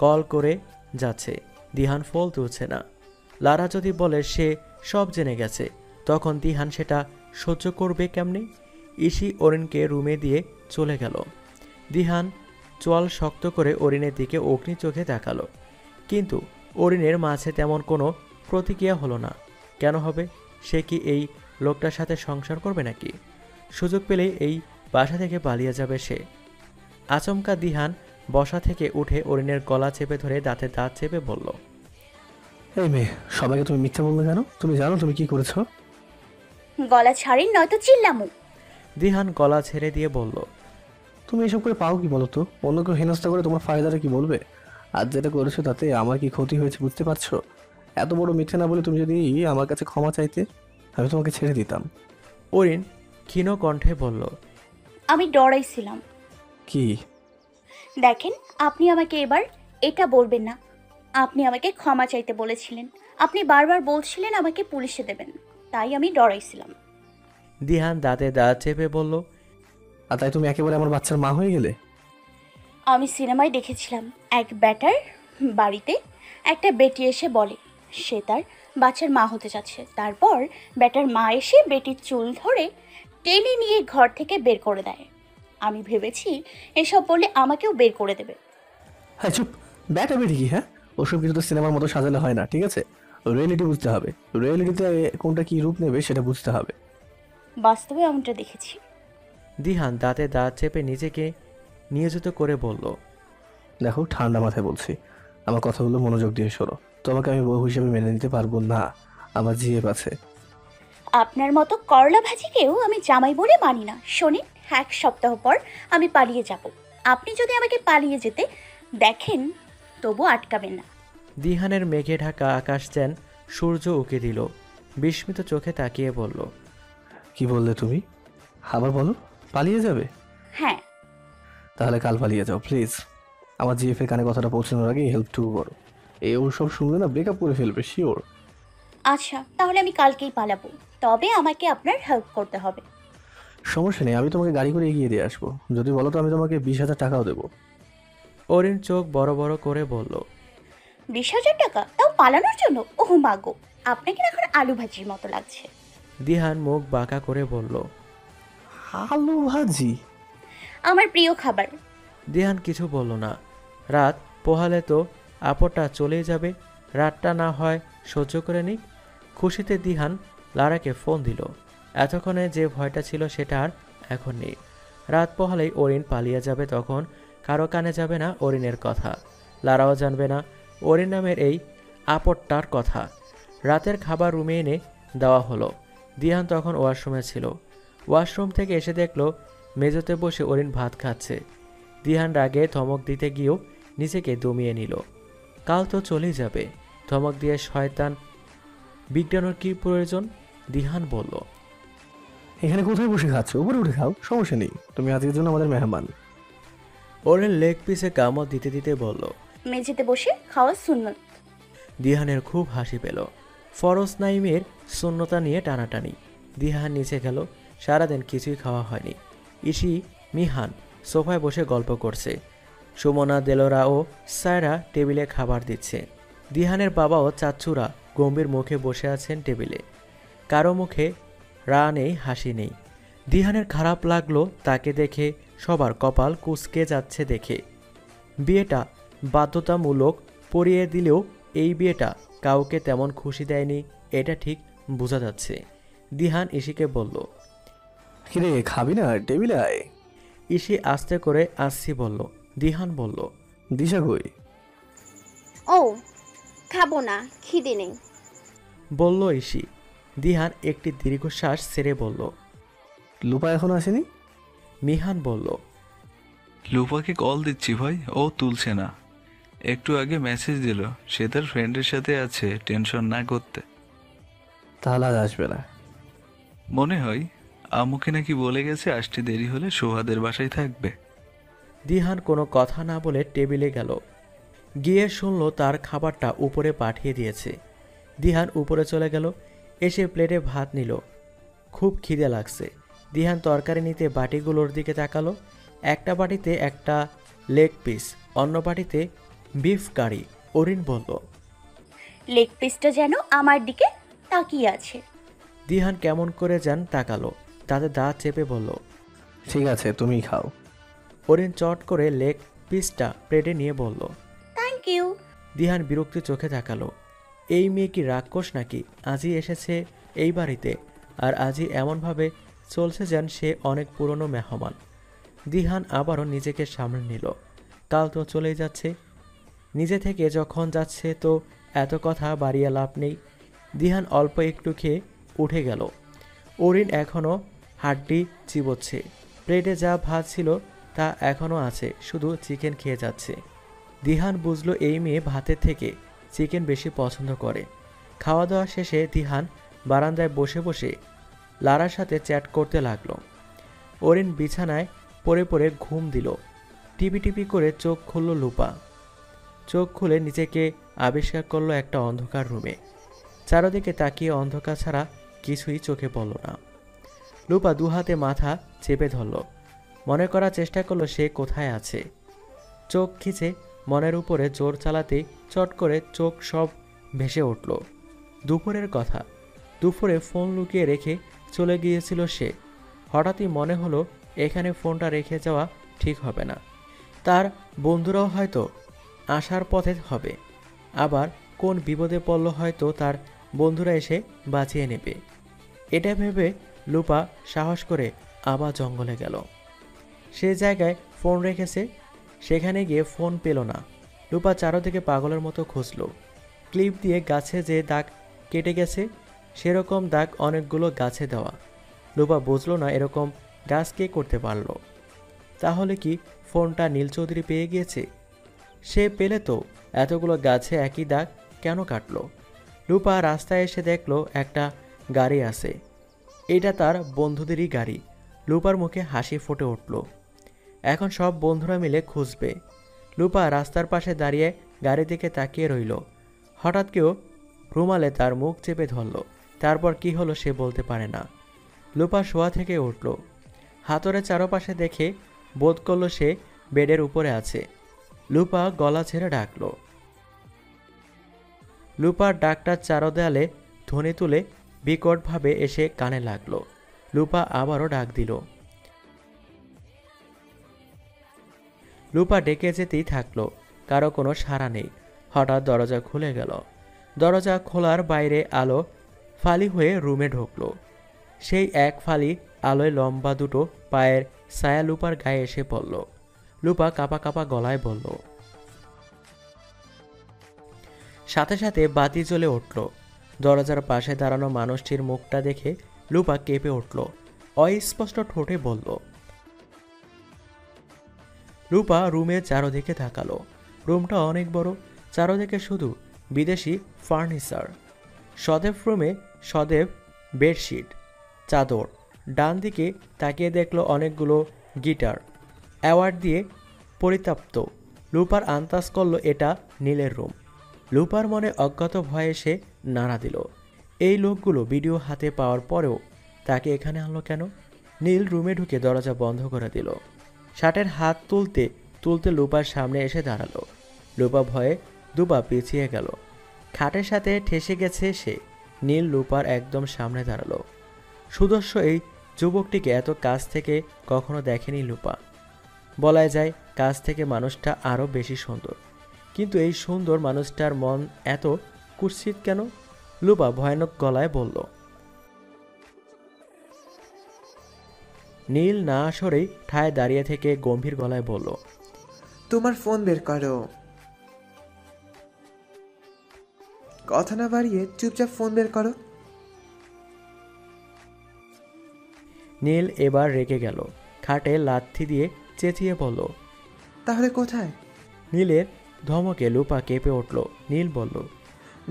কল করে যাচ্ছে, দিহান ফোন তুলছে না। লারা যদি বলে সে সব জেনে গেছে, তখন দিহান সেটা সহ্য করবে কেমনে? ইসি অরিনকে রুমে দিয়ে চলে গেল। দিহান চোয়াল শক্ত করে অরিনের দিকে অগ্নি চোখে তাকালো, কিন্তু অরিনের মাঝে তেমন কোনো প্রতিক্রিয়া হলো না। কেন হবে? সে কি এই লোকটার সাথে সংসার করবে নাকি? সুযোগ পেলেই এই বাসা থেকে পালিয়ে যাবে সে। আচমকা দিহান বসা থেকে উঠে অরিনের গলা চেপে ধরে দাঁতে দাঁত চেপে বলল, এই মেয়ে, সবাইকে তুমি মিথ্যা বললে কেন? তুমি জানো তুমি কি করেছো? গলা ছাড়েন, নয়তো চিল্লামু। দিহান গলা ছেড়ে দিয়ে বলল, তুমি এসব করে পাও কি বলো তো? অন্য কেউ হেনস্থা করে তোমার ফায়দাটা কি বলবে? আজ যেটা করেছো তাতে আমার কি ক্ষতি হয়েছে বুঝতে পারছো? এত বড় মিথ্যে না বলে তুমি যদি আমার কাছে ক্ষমা চাইতে, আমি তোমাকে ছেড়ে দিতাম। অরিন ক্ষীণ কণ্ঠে বলল, আমি ডরাইছিলাম। কি? দেখেন, আপনি আমাকে এবার এটা বলবেন না। আপনি আমাকে ক্ষমা চাইতে বলেছিলেন। আপনি বারবার বলছিলেন আমাকে পুলিশে দেবেন, তাই আমি ডরাইছিলাম। দিহান দাঁতে দাঁত চেপে বলল, আর তাই তুমি একেবারে আমার বাচ্চার মা হয়ে গেলে? আমি সিনেমায় দেখেছিলাম এক ব্যাটার বাড়িতে একটা বেটি এসে বলে সে তার বাচ্চার মা হতে যাচ্ছে। তারপর ব্যাটার মা এসে বেটির চুল ধরে টেনে নিয়ে ঘর থেকে বের করে দেয়। আমি ভেবেছি এসব বললে আমাকেও বের করে দেবে। হ্যাঁ চুপ! ব্যাটা বেটি কি? হ্যাঁ, ওসব কিছু তো সিনেমার মতো সাজালে হয় না, ঠিক আছে? রিয়েলিটি বুঝতে হবে। রিয়েলিটিতে কোনটা কি রূপ নেবে সেটা বুঝতে হবে। বাস্তবে এমনটা দেখেছি। দিহান দাঁতে দাঁত চেপে নিজেকে নিয়োজিত করে বলল, দেখো, ঠান্ডা মাথায় বলছি, আমার কথাগুলো মনোযোগ দিয়ে শোনো। তোমাকে আমি বউ হিসেবে মেনে নিতে পারবো না, আমার জিএফ আছে। আপনার মতো করলা ভাজিকেও আমি জামাই বলে মানি না। শোনেন, 1 সপ্তাহ পর আমি পালিয়ে যাব। আপনি যদি আমাকে পালিয়ে যেতে দেখেন তবু আটকাবেন না। দিহানের মেঘে ঢাকা আকাশ যেন সূর্য উঁকে দিল। বিস্মিত চোখে তাকিয়ে বলল, কি বললে তুমি? আবার বলো। পালিয়ে যাবে? হ্যাঁ। তাহলে কাল পালিয়ে যাও প্লিজ। আমার জিএফ এর কানে কথাটা পৌঁছানোর আগে হেল্প টু করো। এই ওসব শুনলে না ব্রেকআপ করে ফেলবে শিওর। আচ্ছা, তাহলে আমি কালকেই পালাবো, তবে আমাকে আপনার হেল্প করতে হবে। সমস্যা নেই, আমি তোমাকে গাড়ি করে এগিয়ে দিয়ে আসবো। যদি বলো তো আমি তোমাকে 20,000 টাকাও দেবো। অরিন চোখ বড় বড় করে বলল, 20,000 টাকা, তাও পালানোর জন্য? ওহ মাগো, আপনাকে না এখন আলু ভাজির মতো লাগছে। দিহান মুখ বাঁকা করে বলল, আলু ভাজি? আমার প্রিয় খাবার। দিহান কিছু বলল না। রাত পোহালে তো আপরটা চলেই যাবে, রাতটা না হয় সহ্য করে নিক। খুশিতে দিহান লারাকে ফোন দিল। এতক্ষণে যে ভয়টা ছিল সেটা আর এখন নেই। রাত পোহালেই অরিন পালিয়ে যাবে, তখন কারো কানে যাবে না অরিনের কথা, লারাও জানবে না অরিন নামের এই আপরটার কথা। রাতের খাবার রুমে এনে দেওয়া হলো। দিহান তখন ওয়াশরুমে ছিল। ওয়াশরুম থেকে এসে দেখলো মেঝেতে বসে অরিন ভাত খাচ্ছে। দিহান রাগে ধমক দিতে গিয়েও নিজেকে দমিয়ে নিল। কাল তো চলেই যাবে, ধমক দিয়ে শয়তান বিজ্ঞানের কি প্রয়োজন? দিহান বলল, এখানে কোথায় বসে খাচ্ছ? উপরে উঠে খাও, সমস্যা নেই, তুমি আজকের জন্য আমাদের মেহমান। অরিন লেগ পিসে কামড় দিতে দিতে বলল, মেঝেতে বসে খাওয়া সুন্নত। দিহানের খুব হাসি পেল। ফরজ নাইমের শূন্যতা নিয়ে টানাটানি। দিহান নিচে গেল। সারাদিন কিছুই খাওয়া হয়নি। ইসি মিহান সোফায় বসে গল্প করছে। সুমনা, দেলোরা ও সায়রা টেবিলে খাবার দিচ্ছে। দিহানের বাবা ও চাচ্চুরা গম্ভীর মুখে বসে আছেন টেবিলে। কারো মুখে রা নেই, হাসি নেই। দিহানের খারাপ লাগলো তাকে দেখে, সবার কপাল কুঁচকে যাচ্ছে দেখে। বিয়েটা বাধ্যতামূলক পরিয়ে দিলেও এই বিয়েটা কাউকে তেমন খুশি দেয়নি, এটা ঠিক বোঝা যাচ্ছে। দিহান ইসিকে বলল, কিরে খাবি না? টেবিলে আয়। ইসি আস্তে করে আসছি বলল। দিহান বলল, দিশা কই? ও খাবো না, খিদে নেই। বলল ইসি। দিহান একটি দীর্ঘশ্বাস ছেড়ে বলল, লুপা এখন আসেনি? মিহান বলল, লুপাকে কল দিচ্ছি ভাই, ও তুলছে না। একটু আগে মেসেজ দিল সে তার ফ্রেন্ডের সাথে আছে, টেনশন না করতে। তাহলে আজ আসবে না মনে হয়। আম্মুকে নাকি বলে গেছে আসতে দেরি হলে সোহাদের বাসায় থাকবে। দিহান কোনো কথা না বলে টেবিলে গেল। গিয়ে শুনল তার খাবারটা উপরে পাঠিয়ে দিয়েছে। দিহান উপরে চলে গেল, এসে প্লেটে ভাত নিল। খুব খিদে লাগছে। দিহান তরকারি নিতে বাটিগুলোর দিকে তাকালো। একটা বাটিতে একটা লেগ পিস, অন্য বাটিতে বিফ কারি। অরিন বলল, লেগ পিসটা যেন আমার দিকে তাকিয়ে আছে। দিহান কেমন করে যেন তাকালো, তাতে দাঁত চেপে বলল, ঠিক আছে তুমি খাও। অরিন চট করে লেগ পিসটা প্লেটে নিয়ে বলল, থ্যাংক ইউ। দিহান বিরক্তি চোখে তাকালো। এই মেয়ে কি রাক্ষস নাকি? আজই এসেছে এই বাড়িতে, আর আজই এমনভাবে চলছে যেন সে অনেক পুরনো মেহমান। দিহান আবারও নিজেকে সামলে নিল। কাল তো চলেই যাচ্ছে, নিজে থেকে যখন যাচ্ছে তো এত কথা বাড়িয়ে লাভ নেই। দিহান অল্প একটু খেয়ে উঠে গেল। অরিন এখনও হাড্ডি চিবোচ্ছে। প্লেটে যা ভাত ছিল তা এখনও আছে, শুধু চিকেন খেয়ে যাচ্ছে। দিহান বুঝলো এই মেয়ে ভাতের থেকে চিকেন বেশি পছন্দ করে। খাওয়া দাওয়া শেষে দিহান বারান্দায় বসে বসে লারার সাথে চ্যাট করতে লাগলো। অরিন বিছানায় পড়ে পড়ে ঘুম দিল। টিপি টিপি করে চোখ খুলল লুপা। চোখ খুলে নিজেকে আবিষ্কার করলো একটা অন্ধকার রুমে। চারদিকে তাকিয়ে অন্ধকার ছাড়া কিছুই চোখে পড়ল না। লুপা দুহাতে মাথা চেপে ধরল। মনে করার চেষ্টা করলো সে কোথায় আছে। চোখ খিচে মনের উপরে জোর চালাতেই চট করে চোখ সব ভেসে উঠল। দুপুরের কথা। দুপুরে ফোন লুকিয়ে রেখে চলে গিয়েছিল সে। হঠাৎই মনে হলো এখানে ফোনটা রেখে যাওয়া ঠিক হবে না। তার বন্ধুরাও হয়তো আসার পথে হবে। আবার কোন বিপদে পড়ল হয়তো তার বন্ধুরা এসে বাঁচিয়ে নেবে। এটা ভেবে লুপা সাহস করে আবার জঙ্গলে গেল। সে জায়গায় ফোন রেখেছে, সেখানে গিয়ে ফোন পেল না। লুপা চারদিকে পাগলের মতো খুঁজল। ক্লিপ দিয়ে গাছে যে দাগ কেটে গেছে সেরকম দাগ অনেকগুলো গাছে দেওয়া। লুপা বুঝলো না এরকম গাছ কে করতে পারল। তাহলে কি ফোনটা নীল চৌধুরী পেয়ে গিয়েছে? সে পেলে তো এতগুলো গাছে একই দাগ কেন কাটল? লুপা রাস্তায় এসে দেখলো একটা গাড়ি আছে। এটা তার বন্ধুদেরই গাড়ি। লুপার মুখে হাসি ফুটে উঠল। এখন সব বন্ধুরা মিলে খুঁজবে। লুপা রাস্তার পাশে দাঁড়িয়ে গাড়ির দিকে তাকিয়ে রইল। হঠাৎ কেউ রুমালে তার মুখ চেপে ধরল। তারপর কি হলো সে বলতে পারে না। লুপা শোয়া থেকে উঠল। হাতরে চারপাশে দেখে বোধ করল সে বেডের উপরে আছে। লুপা গলা ছেড়ে ডাকল। লুপার ডাকটা চারো দেয়ালে ধ্বনি তুলে বিকটভাবে এসে কানে লাগলো। লুপা আবারও ডাক দিল। লুপা ডেকে যেতেই থাকলো, কারো কোনো সাড়া নেই। হঠাৎ দরজা খুলে গেল। দরজা খোলার বাইরে আলো ফালি হয়ে রুমে ঢুকলো। সেই এক ফালি আলোয় লম্বা দুটো পায়ের ছায়া লুপার গায়ে এসে পড়ল। লুপা কাঁপা কাঁপা গলায় বলল। সাথে সাথে বাতি জ্বলে উঠল। দরজার পাশে দাঁড়ানো মানুষটির মুখটা দেখে লুপা কেঁপে উঠল। অস্পষ্ট ঠোঁটে বলল। লুপা রুমের চারদিকে তাকালো। রুমটা অনেক বড়, চারদিকে শুধু বিদেশি ফার্নিচার। সদেব রুমে সদেব বেডশিট, চাদর। ডান দিকে তাকিয়ে দেখলো অনেকগুলো গিটার, অ্যাওয়ার্ড দিয়ে পরিতপ্ত। লুপার আন্দাজ করলো এটা নীলের রুম। লুপার মনে অজ্ঞাত ভয়ে এসে নাড়া দিল। এই লোকগুলো ভিডিও হাতে পাওয়ার পরেও তাকে এখানে আনলো কেন? নীল রুমে ঢুকে দরজা বন্ধ করে দিল। শার্টের হাত তুলতে তুলতে লুপার সামনে এসে দাঁড়ালো। লুপা ভয়ে দুপা পিছিয়ে গেল। খাটের সাথে ঠেসে গেছে সে। নীল লুপার একদম সামনে দাঁড়ালো। সুদর্শ এই যুবকটিকে এত কাছ থেকে কখনো দেখেনি লুপা। বলা যায় কাছ থেকে মানুষটা আরও বেশি সুন্দর, কিন্তু এই সুন্দর মানুষটার মন এত কুৎসিত কেন? লুপা ভয়ানক গলায় বলল। নীল না সরেই ঠায় দাঁড়িয়ে থেকে গম্ভীর গলায় বলল। তোমার ফোন বের করো। কথা না বাড়িয়ে চুপচাপ ফোন বের করো। নীল এবার রেগে গেল। খাটে লাথি দিয়ে চেঁচিয়ে বলল। তাহলে কোথায়? নীলের ধমকে লুপা কেঁপে উঠল। নীল বলল।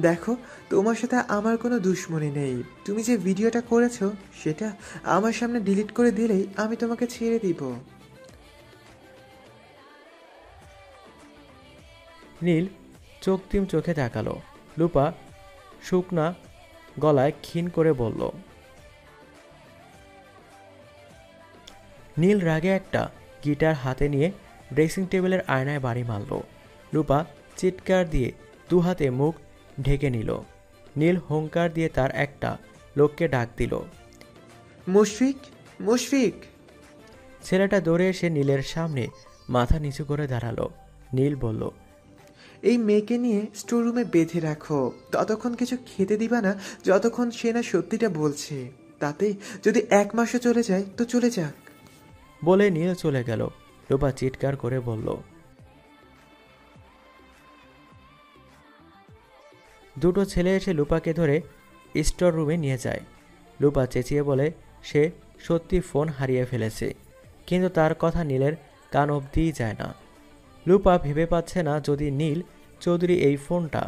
দেখো, তোমার সাথে আমার কোনো দুশ্মনী নেই। তুমি যে ভিডিওটা করেছো সেটা আমার সামনে ডিলিট করে দিলেই আমি তোমাকে ছেড়ে দিব। নীল চোখতিম চোখে তাকালো। লুপা শুকনা গলায় ক্ষীণ করে বলল। নীল রাগে একটা গিটার হাতে নিয়ে ড্রেসিং টেবিলের আয়নায় বাড়ি মারল। লুপা চিৎকার দিয়ে দু হাতে মুখ ঢেকে নিল। নীল হুঙ্কার দিয়ে তার একটা লোককে ডাক দিল। মুশফিক, মুশফিক। ছেলেটা দৌড়ে এসে নীলের সামনে মাথা নিচু করে দাঁড়ালো। নীল বলল। এই মেয়েকে নিয়ে স্টোররুমে বেঁধে রাখো। ততক্ষণ কিছু খেতে দিবা না যতক্ষণ সে না সত্যিটা বলছে। তাতে যদি 1 মাসও চলে যায় তো চলে যাক। বলে নীল চলে গেল। লুপা চিৎকার করে বলল। দুটো ছেলে এসে লুপাকে ধরে স্টোর রুমে নিয়ে যায়। লুপা চেঁচিয়ে বলে সে সত্যি ফোন হারিয়ে ফেলেছে, কিন্তু তার কথা নীলের কান অবধিই যায় না। লুপা ভেবে পাচ্ছে না যদি নীল চৌধুরী এই ফোনটা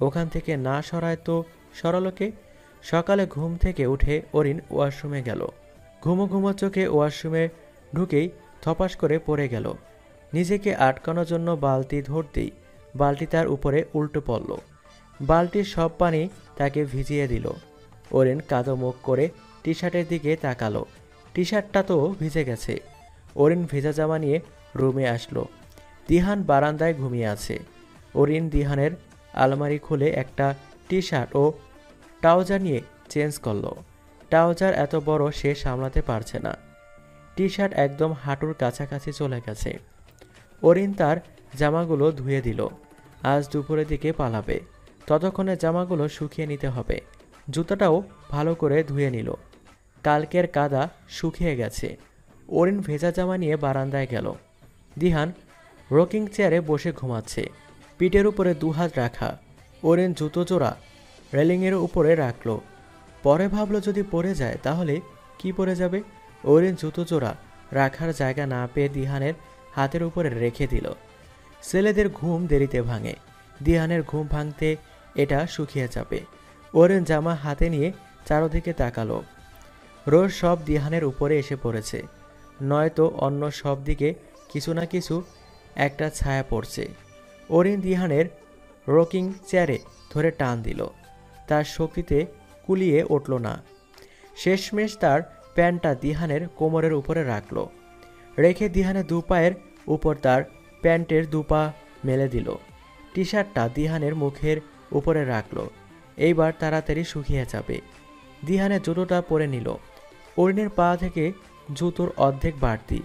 ওখান থেকে না সরায় তো সরালোকে। সকালে ঘুম থেকে উঠে অরিন ওয়াশরুমে গেল। ঘুমো ঘুমো চোখে ওয়াশরুমে ঢুকেই থপাস করে পড়ে গেল। নিজেকে আটকানোর জন্য বালতি ধরতেই বালতি তার উপরে উল্টো পড়ল। বালতির সব পানি তাকে ভিজিয়ে দিল। অরিন কাদো মুখ করে টি শার্টের দিকে তাকালো। টি শার্টটা তো ভিজে গেছে। অরিন ভেজা জামা নিয়ে রুমে আসলো। দিহান বারান্দায় ঘুমিয়ে আছে। অরিন দিহানের আলমারি খুলে একটা টি শার্ট ও ট্রাউজার নিয়ে চেঞ্জ করলো। ট্রাউজার এত বড় সে সামলাতে পারছে না। টি শার্ট একদম হাঁটুর কাছাকাছি চলে গেছে। অরিন তার জামাগুলো ধুয়ে দিল। আজ দুপুরের দিকে পালাবে, ততক্ষণে জামাগুলো শুকিয়ে নিতে হবে। জুতাটাও ভালো করে ধুয়ে নিল। কালকের কাদা শুকিয়ে গেছে। অরিন ভেজা জামা নিয়ে বারান্দায় গেল। দিহান রকিং চেয়ারে বসে ঘুমাচ্ছে, পিঠের উপরে 2 হাত রাখা। অরিন জুতো জোড়া রেলিংয়ের উপরে রাখল। পরে ভাবলো যদি পড়ে যায় তাহলে কি পড়ে যাবে। অরিন জুতো জোড়া রাখার জায়গা না পেয়ে দিহানের হাতের উপরে রেখে দিল। ছেলেদের ঘুম দেরিতে ভাঙে। দিহানের ঘুম ভাঙতে এটা শুকিয়ে যাবে। অরিন জামা হাতে নিয়ে চারদিকে তাকালো। রোজ সব দিহানের উপরে এসে পড়েছে, নয়তো অন্য সব দিকে কিছু না কিছু একটা ছায়া পড়ছে। অরিন দিহানের রকিং চেয়ারে ধরে টান দিল। তার শক্তিতে কুলিয়ে উঠল না। শেষমেশ তার প্যান্টটা দিহানের কোমরের উপরে রাখল। রেখে দিহানের 2 পায়ের উপর তার প্যান্টের 2 পা মেলে দিল। টি শার্টটা দিহানের মুখের উপরে রাখলো। এইবার তাড়াতাড়ি শুকিয়ে যাবে। দিহানের জুতোটা পরে নিল। অরিনের পা থেকে জুতোর অর্ধেক বাড়তি।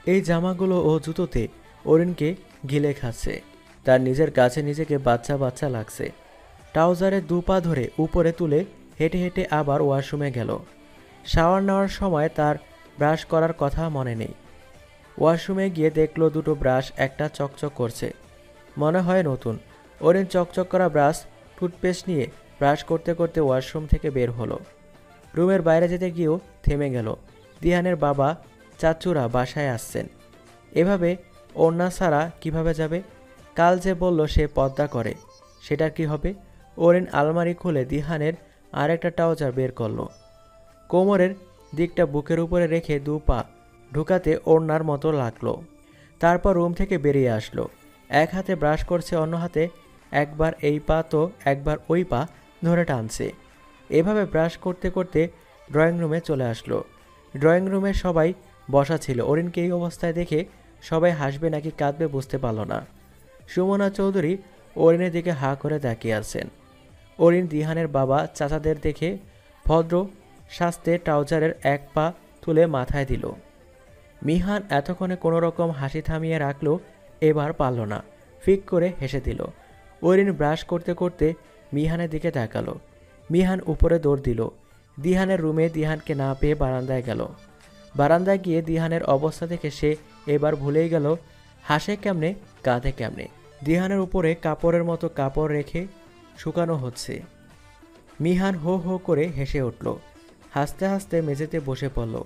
এই জামাগুলো ও জুতোতে অরিনকে গিলে খাচ্ছে। তার নিজের কাছে নিজেকে বাচ্চা বাচ্চা লাগছে। ট্রাউজারের 2 পা ধরে উপরে তুলে হেঁটে হেঁটে আবার ওয়াশরুমে গেল। শাওয়ার নেওয়ার সময় তার ব্রাশ করার কথা মনে নেই। ওয়াশরুমে গিয়ে দেখলো 2টো ব্রাশ একটা চকচক করছে, মনে হয় নতুন। অরিন চকচক করা ব্রাশ টুথপেস্ট নিয়ে ব্রাশ করতে করতে ওয়াশরুম থেকে বের হলো। রুমের বাইরে যেতে গিয়েও থেমে গেল। দিহানের বাবা চাচুরা বাসায় আসছেন। এভাবে ওড়না ছাড়া কিভাবে যাবে? কাল যে বলল সে পর্দা করে, সেটার কি হবে? অরিন আলমারি খুলে দিহানের আরেকটা ট্রাউজার বের করলো। কোমরের দিকটা বুকের উপরে রেখে 2 পা ঢুকাতে ওড়নার মতো লাগলো। তারপর রুম থেকে বেরিয়ে আসলো। এক হাতে ব্রাশ করছে, অন্য হাতে একবার এই পা তো একবার ওই পা ধরে টানছে। এভাবে ব্রাশ করতে করতে ড্রয়িং রুমে চলে আসলো। ড্রয়িং রুমে সবাই বসা ছিল। অরিনকে এই অবস্থায় দেখে সবাই হাসবে নাকি কাঁদবে বুঝতে পারল না। সুমনা চৌধুরী অরিনের দিকে হা করে তাকিয়ে আছেন। অরিন দিহানের বাবা চাচাদের দেখে ভদ্র সাজতে ট্রাউজারের 1 পা তুলে মাথায় দিল। মিহান এতক্ষণে কোনো রকম হাসি থামিয়ে রাখলো, এবার পারল না, ফিক করে হেসে দিল। অরিন ব্রাশ করতে করতে মিহানের দিকে তাকালো। মিহান উপরে দৌড় দিল। দিহানের রুমে দিহানকে না পেয়ে বারান্দায় গেল। বারান্দায় গিয়ে দিহানের অবস্থা দেখে সে এবার ভুলেই গেল হাসে কেমনে কাঁদে কেমনে। দিহানের উপরে কাপড়ের মতো কাপড় রেখে শুকানো হচ্ছে। মিহান হো হো করে হেসে উঠল। হাসতে হাসতে মেঝেতে বসে পড়ল।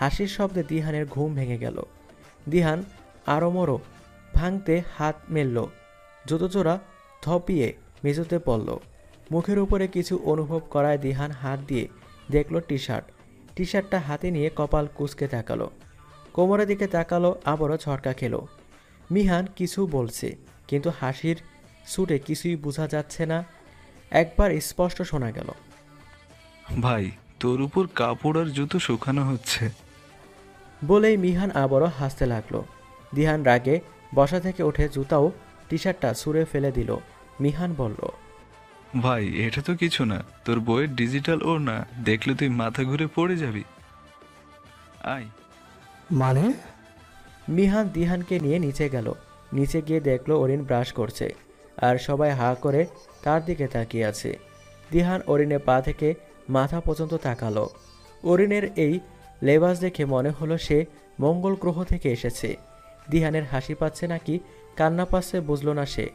হাসির শব্দে দিহানের ঘুম ভেঙে গেল। দিহান আড়মোড়ো ভাঙতে হাত মেলল। জুতোজোড়া থপিয়ে মেঝেতে পড়ল। মুখের উপরে কিছু অনুভব করায় দিহান হাত দিয়ে দেখল টি শার্টটা হাতে নিয়ে কপাল কুঁচকে তাকালো। কোমরের দিকে তাকালো, আবারও ঝটকা খেলো। মিহান কিছু বলছে, কিন্তু হাসির সুরে কিছুই বোঝা যাচ্ছে না। একবার স্পষ্ট শোনা গেল, ভাই তোর উপর কাপড় আর জুতো শুকানো হচ্ছে। বলেই মিহান আবারও হাসতে লাগলো। দিহান রাগে বসা থেকে উঠে জুতাও টি শার্টটা ছুঁড়ে ফেলে দিল। মিহান বলল, ভাই এটা তো কিছু না, তোর বইয়ের ডিজিটাল ওড়না, দেখলে তুই মাথা ঘুরে পড়ে যাবি। আয়। মানে? মিহান দিহানকে নিয়ে নিচে গেল। নিচে গিয়ে দেখলো অরিন ব্রাশ করছে আর সবাই হা করে তার দিকে তাকিয়ে আছে। দিহান অরিনের পা থেকে মাথা পর্যন্ত তাকালো। অরিনের এই লেবাস দেখে মনে হলো সে মঙ্গল গ্রহ থেকে এসেছে। দিহানের হাসি পাচ্ছে নাকি কান্না পাচ্ছে বুঝলো না সে।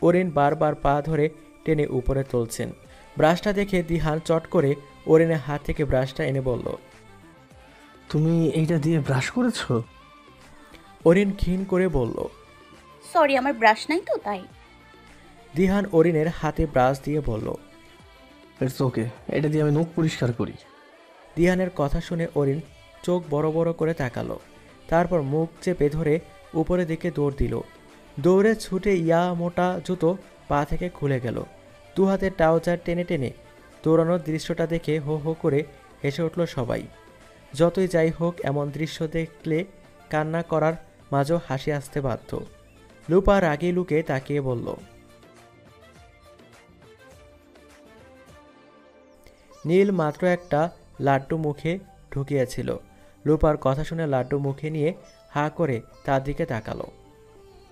অরিন বারবার পা ধরে টেনে উপরে তুলছেন। ব্রাশটা দেখে দিহান চট করে অরিনের হাত থেকে ব্রাশটা এনে বলল, তুমি এইটা দিয়ে ব্রাশ করেছো? অরিন ক্ষীণ করে বলল, সরি, আমার ব্রাশ নাই তো তাই। দিহান অরিনের হাতে ব্রাশ দিয়ে বলল, ইটস ওকে, এটা দিয়ে আমি নখ পরিষ্কার করি। দিহানের কথা শুনে অরিন চোখ বড় বড় করে তাকালো। তারপর মুখ চেপে ধরে উপরের দিকে দৌড় দিল। দৌড়ে ছুটে মোটা জুতো পা থেকে খুলে গেল। 2 হাতে ট্রাউজার টেনে টেনে দৌড়ানোর দৃশ্যটা দেখে হো হো করে হেসে উঠল সবাই। যতই যাই হোক, এমন দৃশ্য দেখলে কান্না করার মাঝেও হাসি আসতে বাধ্য। লুপা রাগে লুকে তাকিয়ে বলল, নীল মাত্র একটা লাড্ডু মুখে ঢুকিয়েছিল। লুপার কথা শুনে লাড্ডু মুখে নিয়ে হা করে তার দিকে তাকালো।